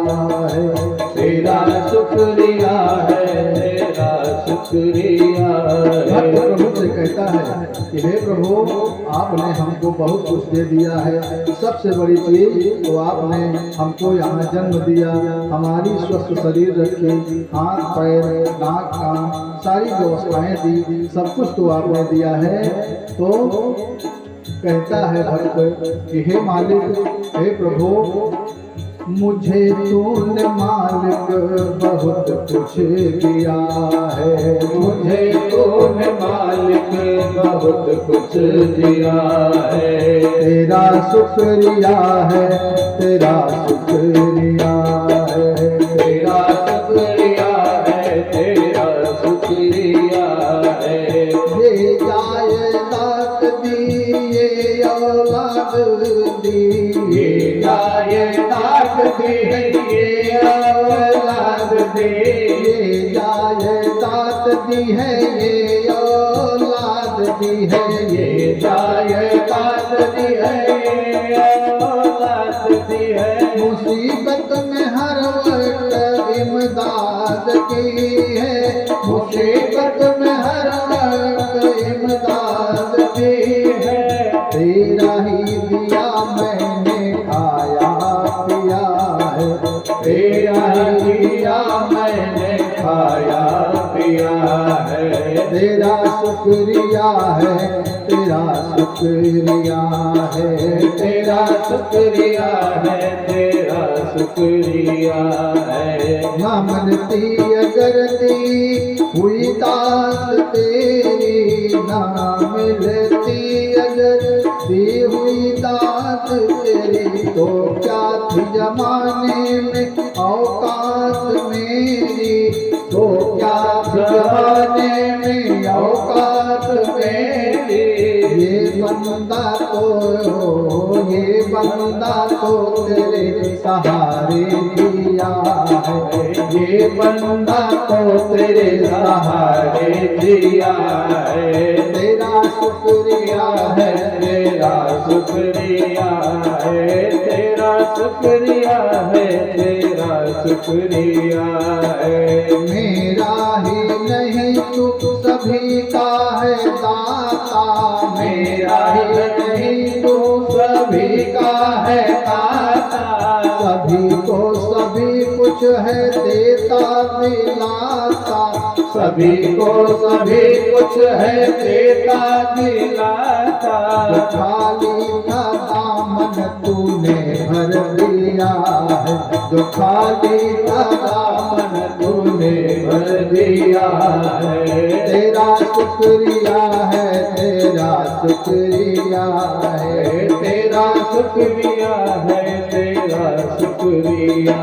है, तेरा शुक्रिया है, तेरा शुक्रिया है। प्रभु से कहता है कि हे प्रभु आपने हमको बहुत कुछ दे दिया है, सबसे बड़ी चीज तो आपने हमको यहाँ जन्म दिया, हमारी स्वस्थ शरीर रखी, हाथ पैर नाक कान सारी व्यवस्थाएं दी, सब कुछ तो आपने दिया है। तो कहता है भक्त कि हे मालिक, हे प्रभु मुझे तूने मालिक बहुत कुछ दिया है, मुझे तूने मालिक बहुत कुछ दिया है। तेरा शुक्रिया है, तेरा शुक्रिया है, तेरा शुक्रिया है, तेरा शुक्रिया है। ये जायदाद दी, ये औलाद दी, ये जायदाद दी है, ये औलाद दी, ये जायदाद दी है, ये औलाद दी है, ये जायदाद दी है, ये औलाद दी है। मुसीबत में हर वक्त इमदाद की है, मुसीबत में हर वक्त इमदाद की है। तेरा ही दिया मैंने खाया पिया है, तेरा ही दिया मैंने खाया पिया है। तेरा शुक्रिया है, तेरा शुक्रिया है, तेरा शुक्रिया है, तेरा शुक्रिया है। ना मनती अगरती हुई दात तेरी, ना मिलती अगर दी हुई दात तेरी, तो क्या थी जमाने में औकात मेरी, तो क्या थी जमाने में औकात मेरी। ये बंदा तो तेरे सहारे दिया है, ये बंदा तो तेरे सहारे दिया है। तेरा शुक्रिया है, तेरा शुक्रिया है, तेरा शुक्रिया है, तेरा शुक्रिया है। मेरा ही नहीं तू सभी का है दाता, मेरा ही नहीं तू सभी का है दाता, सभी को सभी कुछ है देता दिलाता, सभी को सभी कुछ है देता दिलाता, खाली था दामन तूने भर दिया है, जो खाली था दामन तूने भर दिया है, तेरा शुक्रिया है, तेरा शुक्रिया है, तेरा शुक्रिया है, तेरा शुक्रिया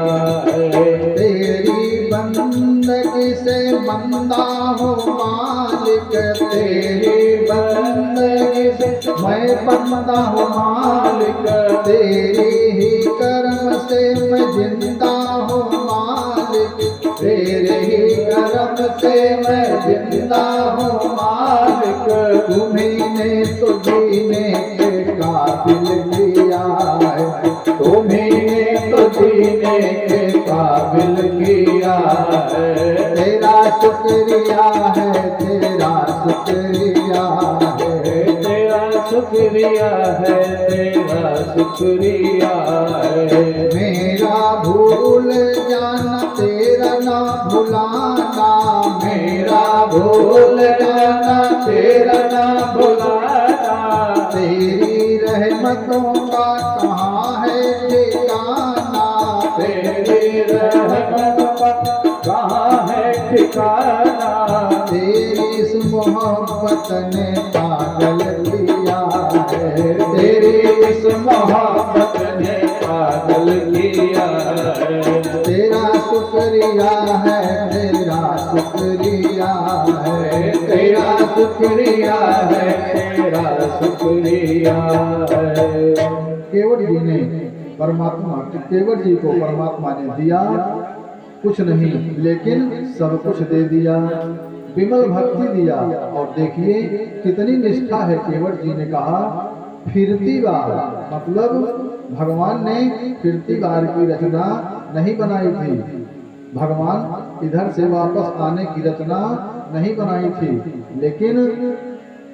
है, तेरी बंदगी से बंदा हूँ मालिक, तेरी बंदगी से मैं बंदा हूँ मालिक, तेरी ही कर्म से मैं जिंदा हूँ मालिक, तेरे ही कर्म से मैं जिंदा हूँ मालिक, तुम्हीं ने तो जीने के काबिल किया है, तुम्हीं ने तो जीने के काबिल किया है, तेरा शुक्रिया है, तेरा शुक्रिया है, तेरा शुक्रिया है, तेरा शुक्रिया है, मेरा भूल जाना तेरा ना भुलाना, मेरा भूल जाना तेरा ना भुलाना, तेरी रहमतों का कहाँ है ठिकाना, तेरी रहमतों का कहाँ है ठिकाना, तेरी इस मोहब्बत ने पागल किया है, तेरी इस मोहब्बत ने पागल किया है, तेरा शुक्रिया है, तेरा शुक्रिया है, तेरा शुक्रिया है, तेरा शुक्रिया है। केवट जी ने परमात्मा, केवट जी को परमात्मा ने दिया कुछ नहीं, लेकिन सब कुछ दे दिया, विमल भक्ति दिया। और देखिए कितनी निष्ठा है। केवट जी ने कहा फिरती बार, मतलब भगवान ने फिरती बार की रचना नहीं बनाई थी, भगवान इधर से वापस आने की रचना नहीं बनाई थी, लेकिन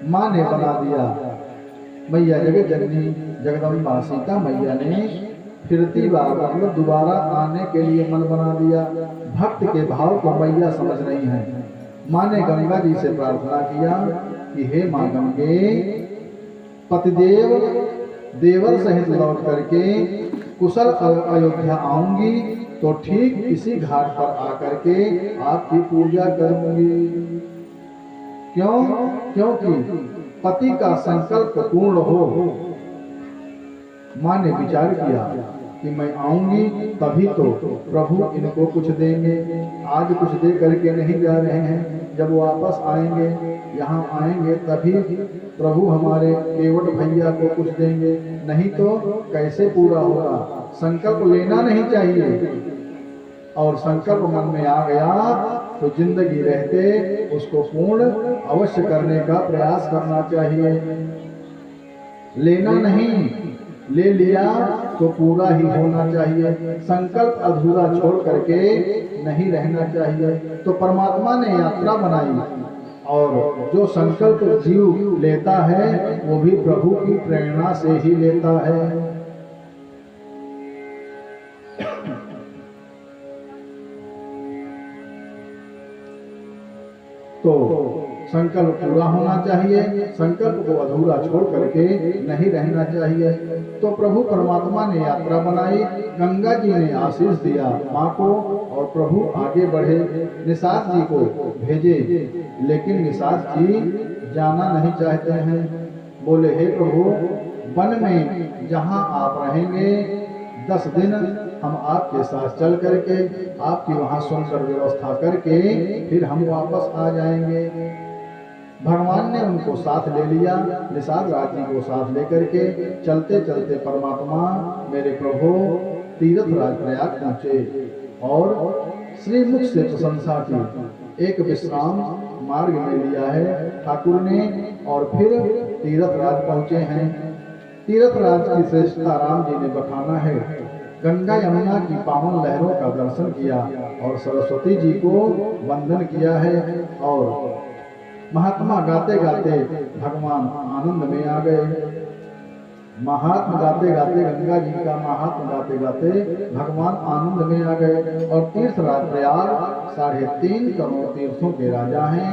माँ ने बना दिया। मैया जगत जननी जगदम्बा सीता मैया ने फिरती बार मतलब दोबारा आने के लिए मन बना दिया। भक्त के भाव को मैया समझ रही हैं। माँ ने गंगा जी से प्रार्थना किया कि हे माँ गंगे, पतिदेव देवर सहित लौट करके कुशल अयोध्या आऊंगी तो ठीक इसी घाट पर आकर के आपकी पूजा करूंगी। क्यों? क्योंकि पति का संकल्प पूर्ण हो। माँ ने विचार किया कि मैं आऊंगी तभी तो प्रभु इनको कुछ देंगे, आज कुछ दे करके नहीं जा रहे हैं, जब वापस आएंगे यहाँ आएंगे तभी प्रभु हमारे केवट भैया को कुछ देंगे, नहीं तो कैसे पूरा होगा। संकल्प लेना नहीं चाहिए, और संकल्प मन में आ गया तो जिंदगी रहते उसको पूर्ण अवश्य करने का प्रयास करना चाहिए। लेना नहीं, ले लिया तो पूरा ही होना चाहिए। संकल्प अधूरा छोड़ करके नहीं रहना चाहिए। तो परमात्मा ने यात्रा बनाई, और जो संकल्प जीव लेता है वो भी प्रभु की प्रेरणा से ही लेता है। तो संकल्प पूरा होना चाहिए, संकल्प को अधूरा छोड़ करके नहीं रहना चाहिए। तो प्रभु परमात्मा ने यात्रा बनाई, गंगा जी ने आशीष दिया माँ को, और प्रभु आगे बढ़े, निषाद जी को भेजे, लेकिन निषाद जी जाना नहीं चाहते हैं। बोले हे प्रभु, वन में जहाँ आप रहेंगे 10 दिन हम आपके साथ चल करके आपकी वहाँ सुंदर व्यवस्था करके फिर हम वापस आ जाएंगे। भगवान ने उनको साथ ले लिया, निषाद राज जी को साथ लेकर के चलते चलते परमात्मा मेरे प्रभु तीर्थराज प्रयाग पहुँचे, और श्रीमुख से प्रशंसा की। एक विश्राम मार्ग में लिया है ठाकुर ने, और फिर तीर्थराज पहुँचे हैं। तीर्थराज की श्रेष्ठता राम जी ने बखाना है गंगा यमुना की पावन लहरों का दर्शन किया और सरस्वती जी को वंदन किया है। और महात्मा गाते गाते भगवान आनंद में आ गए। महात्मा गाते गाते गंगा जी का महात्मा गाते गाते भगवान आनंद में आ गए। और तीर्थराज प्रयाग 3.5 करोड़ तीर्थों के राजा हैं।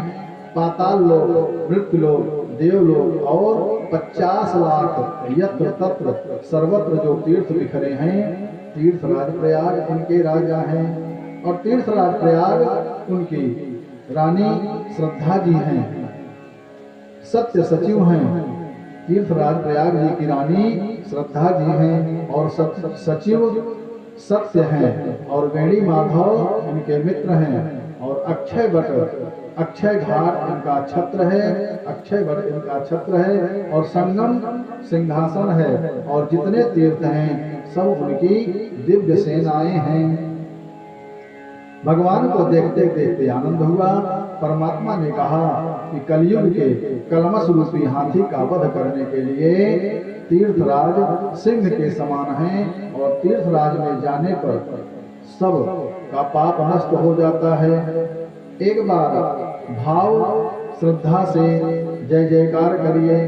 पाताल लोक, मृत्यु लोक, देवलोक और 50 लाख यत्र तत्र सर्वत्र जो तीर्थ बिखरे हैं, तीर्थराज प्रयाग उनके राजा हैं। और तीर्थराज प्रयाग उनकी रानी श्रद्धा जी हैं, सत्य सचिव हैं। तीर्थराज प्रयाग जी की रानी श्रद्धा जी हैं और सचिव सत्य हैं। और वेणी माधव इनके मित्र हैं। और अक्षय वट, अक्षय घाट इनका छत्र है, अक्षय वट इनका छत्र है। और संगम सिंहासन है। और जितने तीर्थ हैं सब उनकी दिव्य सेनाएं हैं। भगवान को देखते देखते आनंद हुआ। परमात्मा ने कहा कि कलयुग के कलमश रूपी हाथी का वध करने के लिए तीर्थराज सिंह के समान हैं। और तीर्थराज में जाने पर सब का पाप नष्ट हो जाता है। एक बार भाव श्रद्धा से जय जयकार करिए।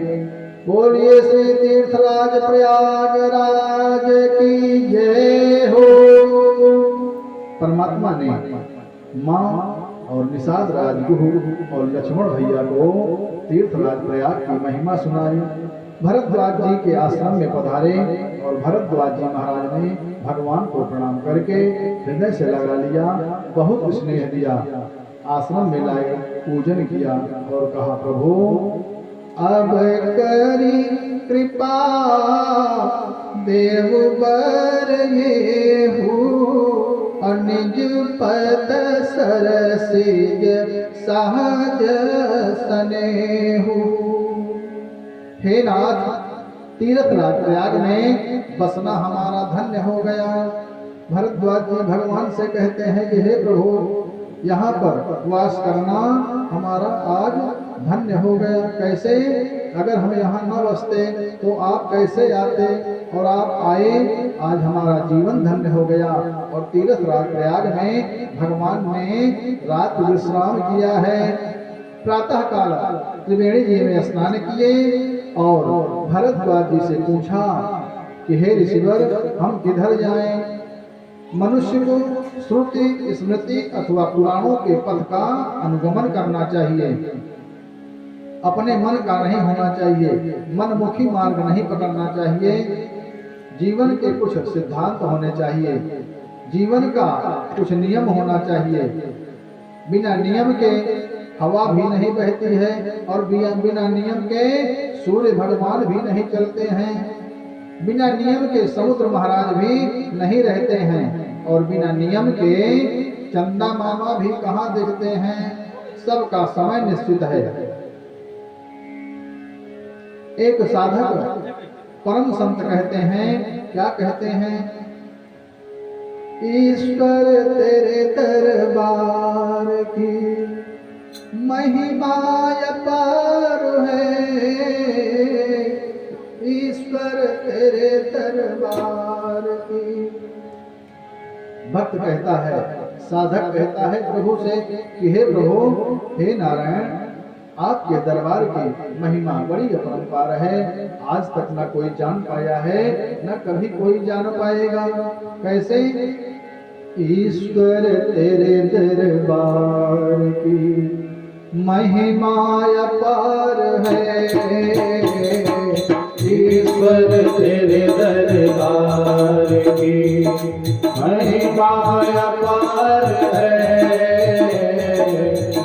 बोलिए श्री तीर्थराज प्रयागराज की जय हो। परमात्मा ने माँ और निषाद राजगुरु और लक्ष्मण भैया को तीर्थराज प्रयाग की महिमा सुनाई। भरद्वाज जी के आश्रम में पधारे और भरद्वाज जी महाराज ने भगवान को प्रणाम करके हृदय से लगा लिया, बहुत स्नेह दिया। आश्रम में लाए, पूजन किया और कहा, प्रभु अब करी कृपा देव बर ये निज पद सरसिज सहज सनेहु। हे नाथ, तीर्थराज प्रयाग में बसना हमारा धन्य हो गया। भरद्वाज जी भगवान से कहते हैं कि हे प्रभु, यहाँ पर वास करना हमारा आज धन्य हो गया। कैसे? अगर हम यहाँ न बसते तो आप कैसे आते, और आप आए, आज हमारा जीवन धन्य हो गया। और तीर्थराज प्रयाग में भगवान ने रात विश्राम किया है। प्रातः काल त्रिवेणी जी में स्नान किए और भरद्वाज जी से पूछा कि हे ऋषिवर, हम किधर जाएं? मनुष्य को श्रुति, स्मृति अथवा पुराणों के पथ का अनुगमन करना चाहिए, अपने मन का नहीं होना चाहिए, मनमुखी मार्ग नहीं पकड़ना चाहिए। जीवन के कुछ सिद्धांत होने चाहिए, जीवन का कुछ नियम होना चाहिए। बिना नियम के हवा भी नहीं बहती है और बिना नियम के सूर्य भगवान भी नहीं चलते हैं। बिना नियम के समुद्र महाराज भी नहीं रहते हैं और बिना नियम के चंदा मामा भी कहाँ दिखते हैं। सबका समय निश्चित है। एक साधक परम संत कहते हैं, क्या कहते हैं? ईश्वर तेरे दरबार की महिमा अपार है, ईश्वर तेरे दरबार की। भक्त कहता है, साधक कहता है प्रभु से कि हे प्रभु, हे नारायण, आपके दरबार की महिमा बड़ी अपरंपार है। आज तक न कोई जान पाया है, न कभी कोई जान पाएगा। कैसे? ईश्वर तेरे दरबार की महिमा अपार है, ईश्वर तेरे दरबार की महिमा अपार है।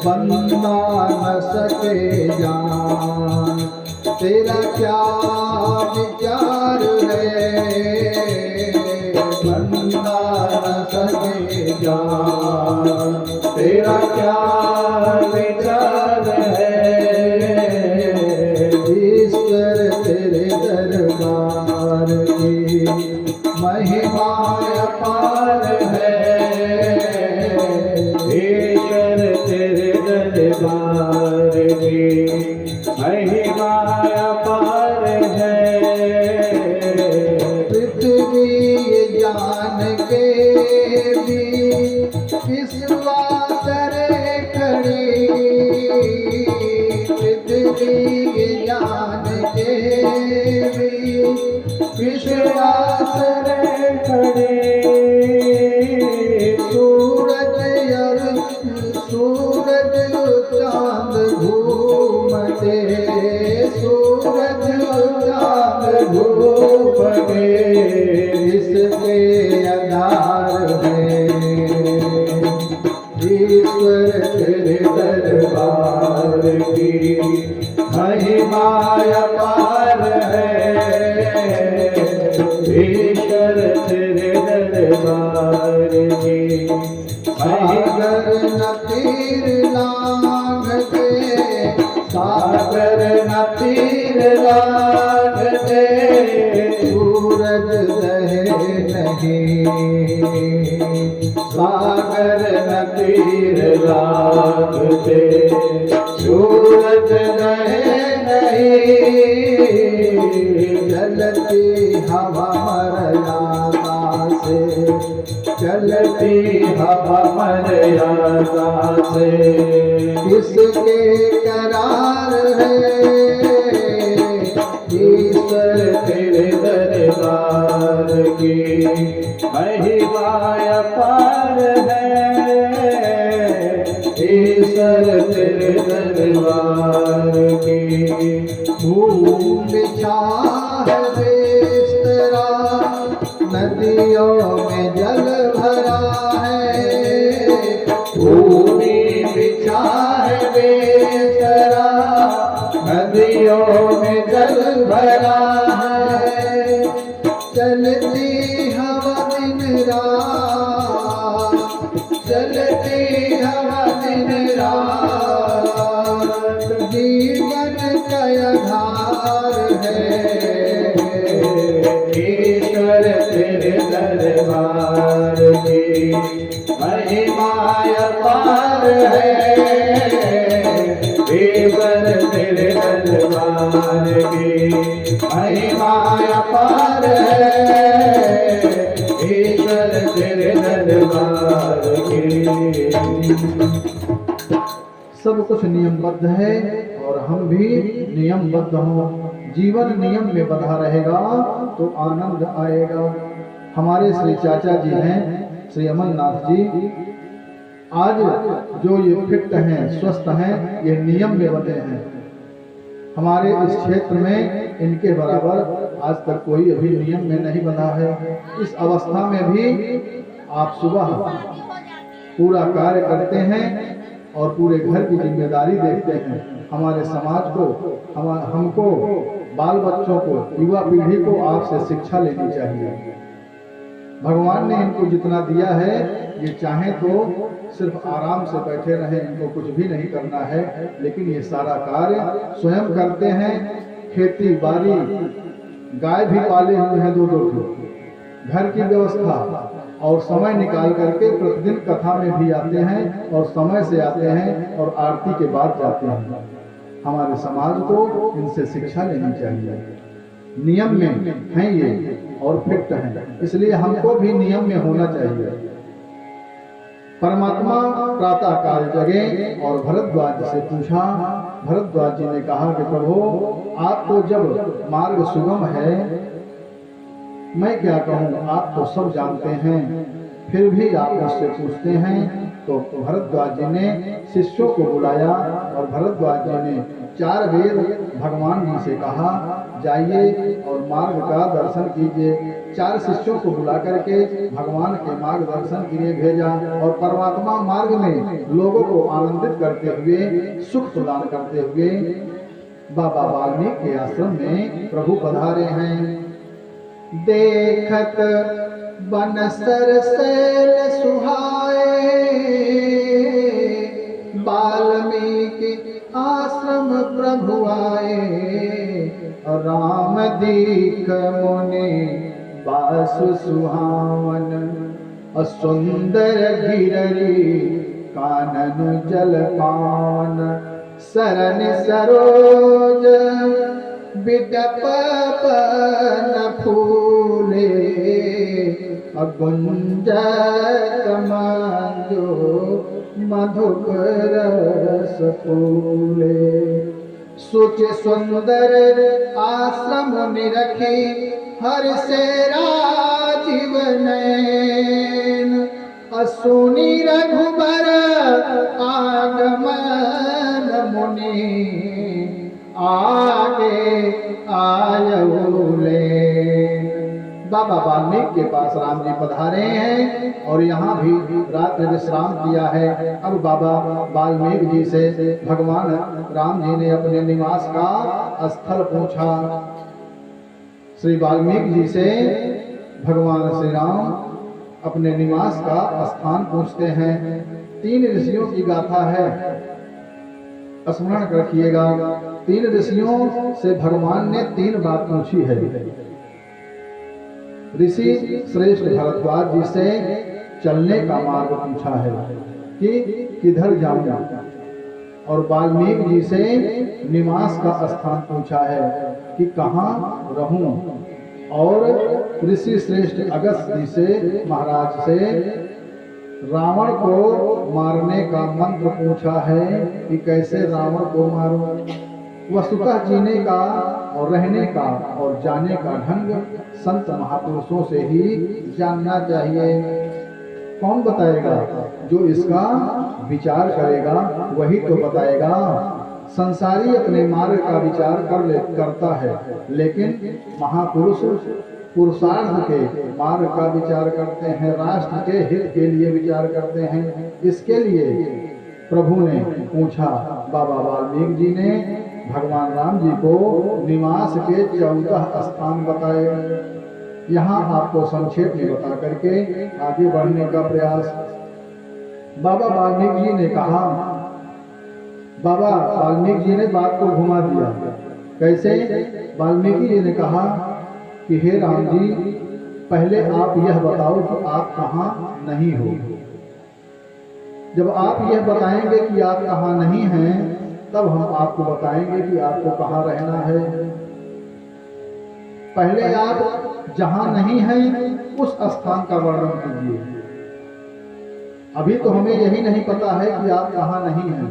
बंदा न सके जान तेरा क्या विचार है, बंदा न सके जान तेरा क्या विचार है। ईश्वर तेरे दरबार की महिमा अपार है, ईश्वर तेरे दरबार की महिमा अपार है। पृथ्वी जान विज्ञान के भी विश्वास रे खड़े। सूरज चांद घूमते, सूरज चांद घूमते, इसके आधार है ईश्वर तेरे दरबार की महिमा अपार है। ईश्वर तेरे दरबार की सागर न तीर लांघते, सागर न तीर लांघते, सूरज रहे नहीं। सागर न तीर लांघते, सूरज रहे नहीं। चलती हवा मर्यादा से, चलती हवा मर्यादा से, किसके करार है। ईश्वर तेरे दरबार की महिमा अपार है। ईश्वर तेरे दरबार की भूमि बिछा है बिस्तरा, नदियों में जल भरा है। भूमि बिछा है बिस्तरा, नदियों में जल भरा है। चलती हवा दिन रात, चलती हवा दिन रात, जीवन का आधार है। ईश्वर तेरे दरबार की महिमा अपार है। ईश्वर तेरे दरबार की महिमा अपार है। ईश्वर तेरे दरबार की। सब कुछ नियमबद्ध है और हम भी नियमबद्ध हों। जीवन नियम में बंधा रहेगा तो आनंद आएगा। हमारे श्री चाचा जी हैं, श्री अमरनाथ जी, आज जो ये फिट हैं, स्वस्थ हैं, ये नियम में बंधे हैं। हमारे इस क्षेत्र में इनके बराबर आज तक कोई अभी नियम में नहीं बंधा है। इस अवस्था में भी आप सुबह पूरा कार्य करते हैं और पूरे घर की जिम्मेदारी देखते हैं। हमारे समाज को, हमको, बाल बच्चों को, युवा पीढ़ी को आपसे शिक्षा लेनी चाहिए। भगवान ने इनको जितना दिया है, ये चाहें तो सिर्फ आराम से बैठे रहें, इनको कुछ भी नहीं करना है, लेकिन ये सारा कार्य स्वयं करते हैं। खेती बाड़ी, गाय भी पाले हुए हैं 2-2 ठो, घर की व्यवस्था, और समय निकाल करके प्रतिदिन कथा में भी आते हैं और समय से आते हैं और आरती के बाद जाते हैं। हमारे समाज को इनसे शिक्षा लेनी चाहिए। नियम में हैं ये और फिट हैं, इसलिए हमको भी नियम में होना चाहिए। परमात्मा प्रातः काल जगे और भरद्वाज से पूछा। भरद्वाज जी ने कहा कि प्रभु, आप तो जब मार्ग सुगम है, मैं क्या कहूँ, आप तो सब जानते हैं, फिर भी आप मुझसे पूछते हैं। तो भरद्वाज जी ने शिष्यों को बुलाया और भरद्वाज जी ने 4 वेद भगवान जी से कहा, जाइए और मार्ग का दर्शन कीजिए। 4 शिष्यों को बुला करके भगवान के मार्गदर्शन के लिए भेजा और परमात्मा मार्ग में लोगों को आनंदित करते हुए, सुख प्रदान करते हुए बाबा वाल्मीकि के आश्रम में प्रभु पधारे हैं। देखत बन सरसैल सुहाए, वाल्मीकि आश्रम प्रभु आए। राम दीख मुनि बासु सुहावन, सुंदर गिररी कानन जलपान। सरन सरोज बिटप न फूले, गुंजत मंजो मधुकर रस फूले। सोचे सुंदर आश्रम निरखे हर से राजीव नयन असुनी रघुबर आगमन मुनि आगे आयले। बाबा वाल्मीकि के पास राम जी पधारे हैं और यहाँ भी रात्रि विश्राम किया है। अब बाबा वाल्मीकि जी से भगवान राम जी ने अपने निवास का स्थल पूछा। श्री वाल्मीकि जी से भगवान श्री राम अपने निवास का स्थान पूछते हैं। 3 ऋषियों की गाथा है, स्मरण रखिएगा। 3 ऋषियों से भगवान ने 3 बात पूछी है। ऋषि श्रेष्ठ भरद्वाज जी से चलने का मार्ग पूछा है कि किधर जाऊंगा, और वाल्मीकि जी से निवास का स्थान पूछा है कि कहाँ रहूं, और ऋषि श्रेष्ठ अगस्त्य जी से महाराज से रावण को मारने का मंत्र पूछा है कि कैसे रावण को मारूं। वस्तुतः जीने का और रहने का और जाने का ढंग संत महापुरुषों से ही जानना चाहिए। कौन बताएगा? जो इसका विचार करेगा वही तो बताएगा। संसारी अपने मार्ग का विचार करता है, लेकिन महापुरुष पुरुषार्थ के मार्ग का विचार करते हैं, राष्ट्र के हित के लिए विचार करते हैं। इसके लिए प्रभु ने पूछा। बाबा वाल्मीकि जी ने भगवान राम जी को निवास के 14 स्थान बताए। यहाँ आपको संक्षेप में बता करके आगे बढ़ने का प्रयास। बाबा वाल्मीकि जी ने कहा, बाबा वाल्मीकि जी ने बात को घुमा दिया। कैसे? वाल्मीकि जी ने कहा कि हे राम जी, पहले आप यह बताओ कि आप कहाँ नहीं हो। जब आप यह बताएंगे कि आप कहाँ नहीं हैं, तब हम आपको बताएंगे कि आपको कहाँ रहना है। पहले आप जहाँ नहीं हैं उस स्थान का वर्णन कीजिए। अभी तो हमें यही नहीं पता है कि आप कहाँ नहीं हैं,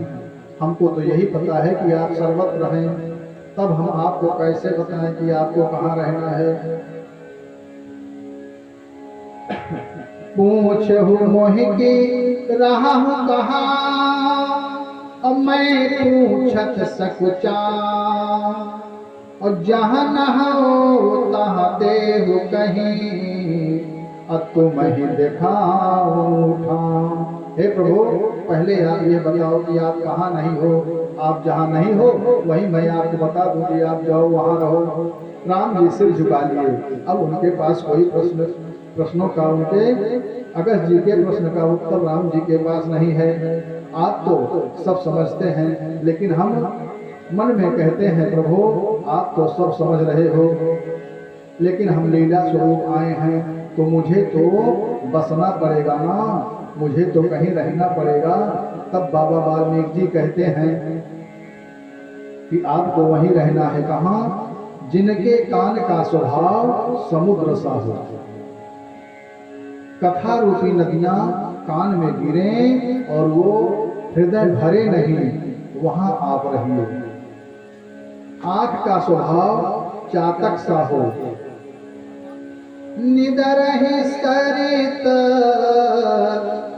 हमको तो यही पता है कि आप सर्वत्र हैं। तब हम आपको कैसे बताएं कि आपको कहाँ रहना है। पूछहु मोहि की रहहु कहाँ, अब मैं पूछत सकुचा, और जहाँ न हो तहाँ देहु कहीं, अब तुम ही दिखाओ ठाम। हे प्रभु, पहले आप ये बताओ कि आप कहाँ नहीं हो। आप जहाँ नहीं हो वहीं मैं आपको बता दूं कि आप जाओ वहाँ रहो। राम जी सिर झुका लिए। अब उनके पास कोई प्रश्नों का, उनके अगस्त जी के प्रश्न का उत्तर राम जी के पास नहीं है। आप तो सब समझते हैं, लेकिन हम मन में कहते हैं प्रभु आप तो सब समझ रहे हो, लेकिन हम लीला स्वरूप आए हैं तो मुझे तो बसना पड़ेगा ना, मुझे तो कहीं रहना पड़ेगा। तब बाबा वाल्मीकि जी कहते हैं कि आपको वहीं रहना है। कहाँ? जिनके कान का स्वभाव समुद्र सा हो, कथा रूपी नदियां कान में गिरे और वो हृदय भरे नहीं, वहां आप रहिए। आंख का स्वभाव चातक सा हो, निदरहि सरित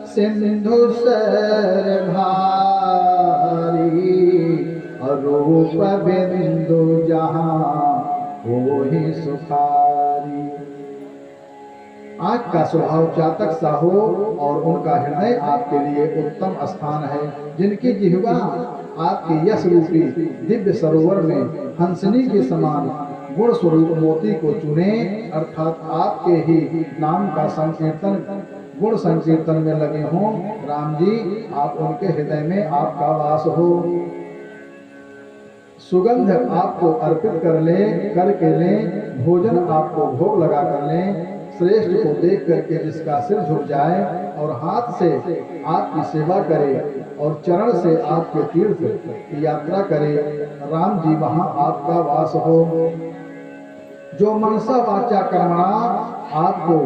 सिंधु सर भारी, रूप बिंदु जहाँ होहि सुखारी। आँख का स्वभाव चातक सा हो और उनका हृदय आपके लिए उत्तम स्थान है। जिनकी जिह्वा आपके यश रूपी दिव्य सरोवर में हंसनी के समान गुण स्वरूप मोती को चुने, अर्थात आपके ही नाम का संकीर्तन गुण संकीर्तन में लगे हों। राम जी, आप उनके हृदय में आपका वास हो। सुगंध आपको अर्पित करके लें, भोजन आपको भोग लगा कर लें। श्रेष्ठ को देख करके जिसका सिर झुक जाए और हाथ से आपकी सेवा करे और चरण से आपके तीर्थ की यात्रा करे, राम जी वहां आपका वास हो। जो मनसा वाचा कर्मणा आपको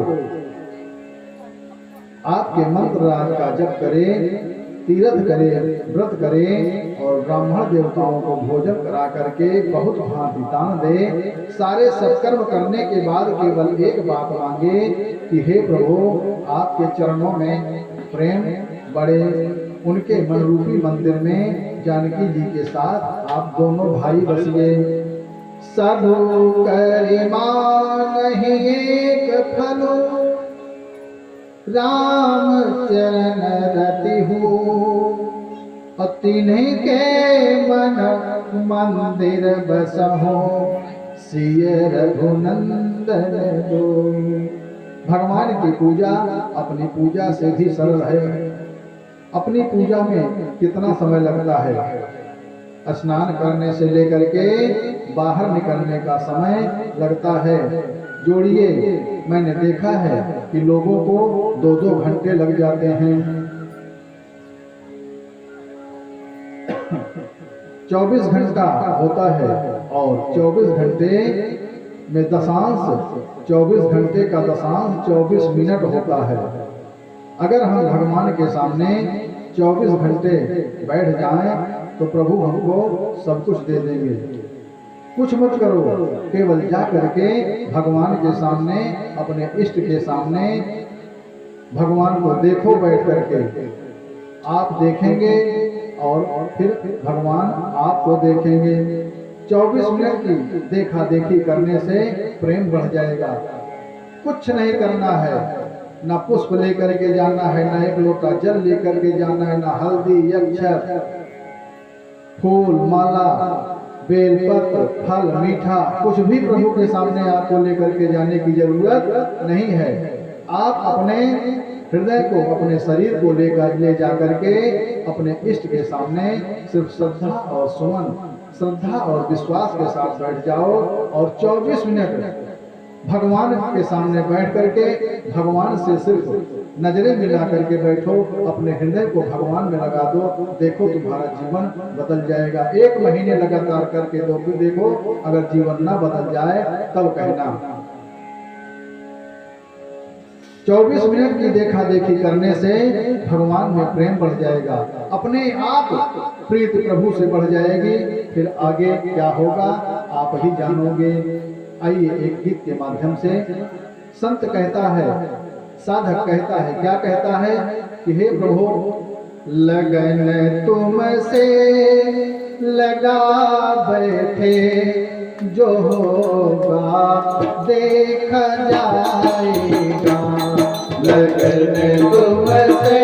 आपके मंत्र राज का जप करे, तीर्थ करे, व्रत करे और ब्राह्मण देवताओं को भोजन करा करके बहुत भांति दान दे, सारे सत्कर्म करने के बाद केवल एक बात मांगे कि हे प्रभु, आपके चरणों में प्रेम बढ़े, उनके मनरूपी मंदिर में जानकी जी के साथ आप दोनों भाई बसिए। साधु करिमानहि एक फलो, राम चरण रति हो, तिन्हीं के मन मंदिर बसहो, सिय रघुनंदन दोई। भगवान की पूजा अपनी पूजा से भी सरल है। अपनी पूजा में कितना समय लगता है? स्नान करने से लेकर के बाहर निकलने का समय लगता है। जोड़िए, मैंने देखा है कि लोगों को 2-2 घंटे लग जाते हैं। 24 घंटा होता है और 24 घंटे में दशांश, 24 घंटे का दशांश 24 मिनट होता है। अगर हम भगवान के सामने 24 घंटे बैठ जाएं तो प्रभु हमको सब कुछ दे देंगे। कुछ मत करो, केवल जा करके भगवान के सामने, अपने इष्ट के सामने भगवान को देखो बैठ करके। आप देखेंगे और फिर भगवान आपको देखेंगे। 24 मिनट की देखा देखी करने से प्रेम बढ़ जाएगा। कुछ नहीं करना है, ना पुष्प लेकर के जाना है, ना एक लोटा जल लेकर के जाना है, ना हल्दी, अक्षत, फूल, माला, बेलपत्र, फल, मीठा, कुछ भी प्रभु के सामने आपको लेकर के जाने की जरूरत नहीं है। आप अपने हृदय को, अपने शरीर को ले जा करके अपने इष्ट के सामने सिर्फ श्रद्धा और सुमन, श्रद्धा और विश्वास के साथ बैठ जाओ और 24 मिनट भगवान के सामने बैठ करके भगवान से सिर्फ नजरें मिला करके बैठो, अपने हृदय को भगवान में लगा दो। देखो तुम्हारा जीवन बदल जाएगा। 1 महीने लगातार करके दो, फिर देखो अगर जीवन ना बदल जाए तब कहना। 24 मिनट की देखा देखी करने से भगवान में प्रेम बढ़ जाएगा, अपने आप प्रीत प्रभु से बढ़ जाएगी। फिर आगे क्या होगा आप ही जानोगे। आइए एक गीत के माध्यम से। संत कहता है, साधक कहता है, क्या कहता है कि हे प्रभु, लगन तुमसे लगा बैठे, जो होगा देखा जाएगा। लगन तुमसे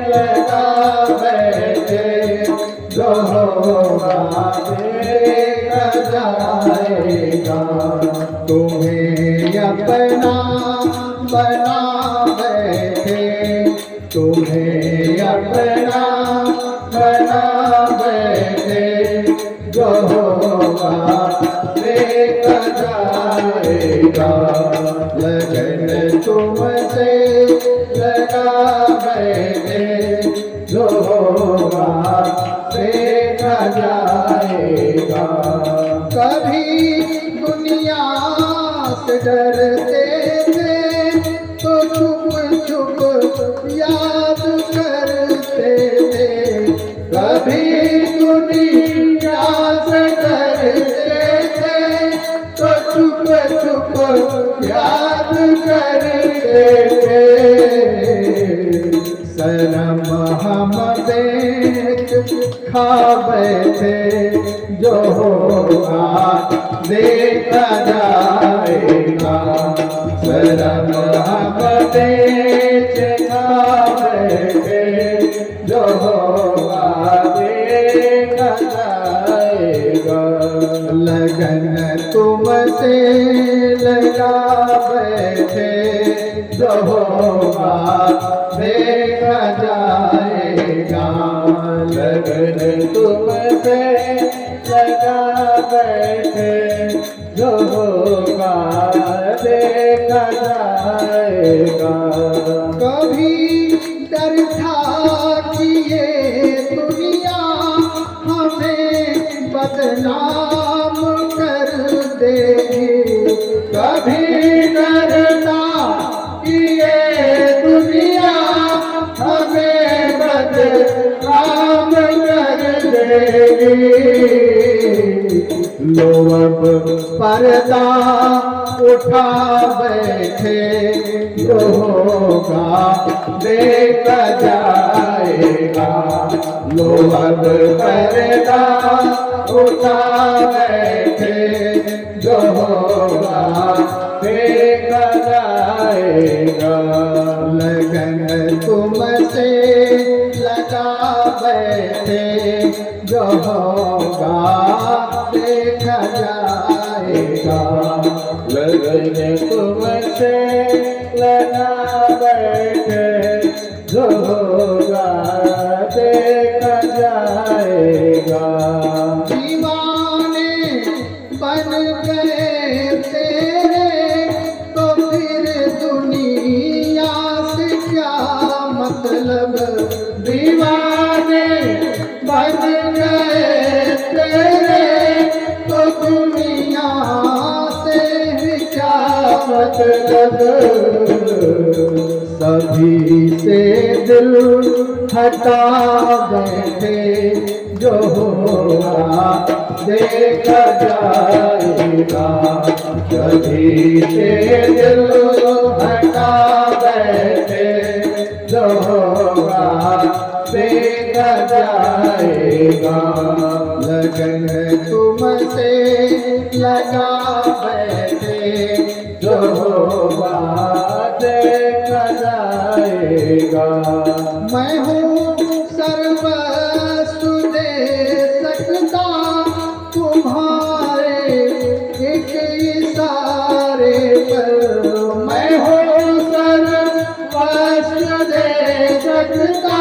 लगा बैठे, जो होगा देखा जाएगा। तुम्हें अपना बना बैठे, तुम्हें अपना बना बैठे, जो होगा देखा जाएगा। लगन तुमसे लगा बैठे, जो होगा देखा जाएगा। कभी दुनिया से डरते थे तो चुप चुप याद करते थे। कभी दुनिया से डरते थे तो चुप चुप याद करते थे। शर्म हम देख खा बैठे, जो होगा देखा जाएगा। शर्म हम देख खा बैठे, जो होगा देखा जाएगा। लगन तुमसे लगा बैठे, जो होगा देखा जाएगा। लगन तुमसे लगा बैठे, जो होगा देखा जाएगा। कभी डर था कि ये दुनिया हमें बदनाम कर देगी। कभी डर था कि ये दुनिया हमें बदनाम लो अब पर्दा उठा बैठे, जो होगा देखा जाएगा। लो अब पर्दा उठा बैठे, जो होगा देखा जाएगा। लगन तुमसे लगा बैठे, जो होगा देखा जाएगा। लगन तुमसे लगा बैठे, जो होगा देखा जाएगा। दीवाने बन गए तेरे, तो फिर दुनिया से क्या मतलब। दीवाने बन गए तेरे, तो दुनिया से भी क्या मतलब। सभी से दिल हटा बैठे, जो होगा देखा जाएगा। सभी से दिल हटा बैठे, जो होगा देखा जाएगा। लगन तुमसे लगा बैठे, जो होगा देखा जाएगा। मैं हूँ सर्वस्व दे सकता तुम्हारे एक इशारे पर। मैं हूँ सर्वस्व दे सकता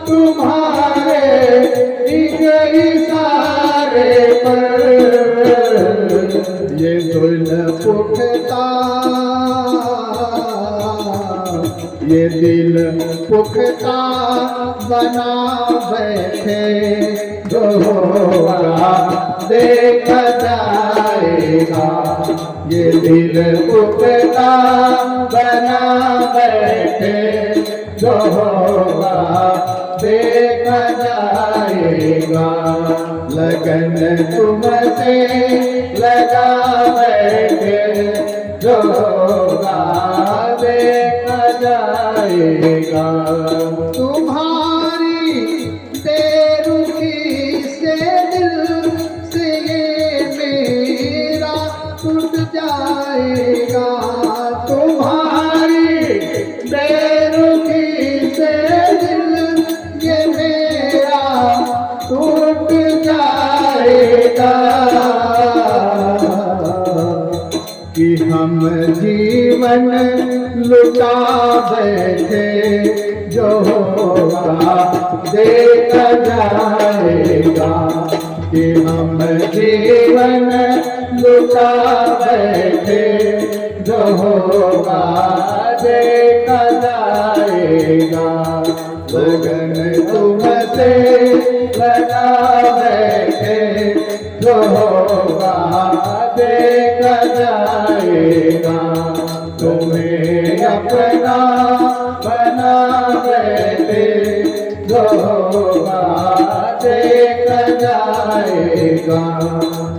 तुम्हारे एक इशारे पर। ये दिल पुख्ता, ये दिल पुख्ता बना बैठे, जो होगा देखा जाएगा। ये दिल पुख्ता बना बैठे, जो होगा देखा जाएगा। लगन तुमसे लगा बैठे, जो होगा देखा जाएगा। तुम्हारी बेरुखी से दिल से ये मेरा टूट जाएगा। तुम्हारी बेरुखी से दिल ये मेरा टूट जाएगा। कि हम जीवन लुटा बैठे, जो होगा देखा जाएगा। कि हम जीवन लुटा बैठे, जो होगा देखा जाएगा। लगन तुमसे लगा बैठे, जो होगा देखा जाएगा। तुम्हें अपना बना बैठे, जो होगा देखा जाएगा।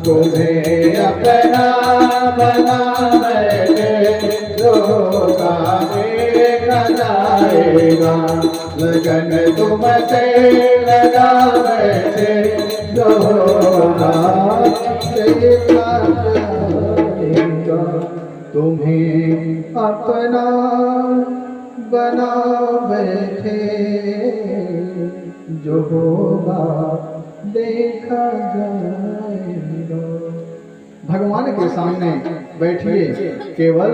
तुम्हें अपना बना बैठे, जो होगा देखा जाएगा। लगन तुमसे लगा बैठे, जो होगा देखा जाएगा। तुम्हें अपना बना बैठे, जो होगा देखा जाएगा। भगवान के सामने बैठिए, केवल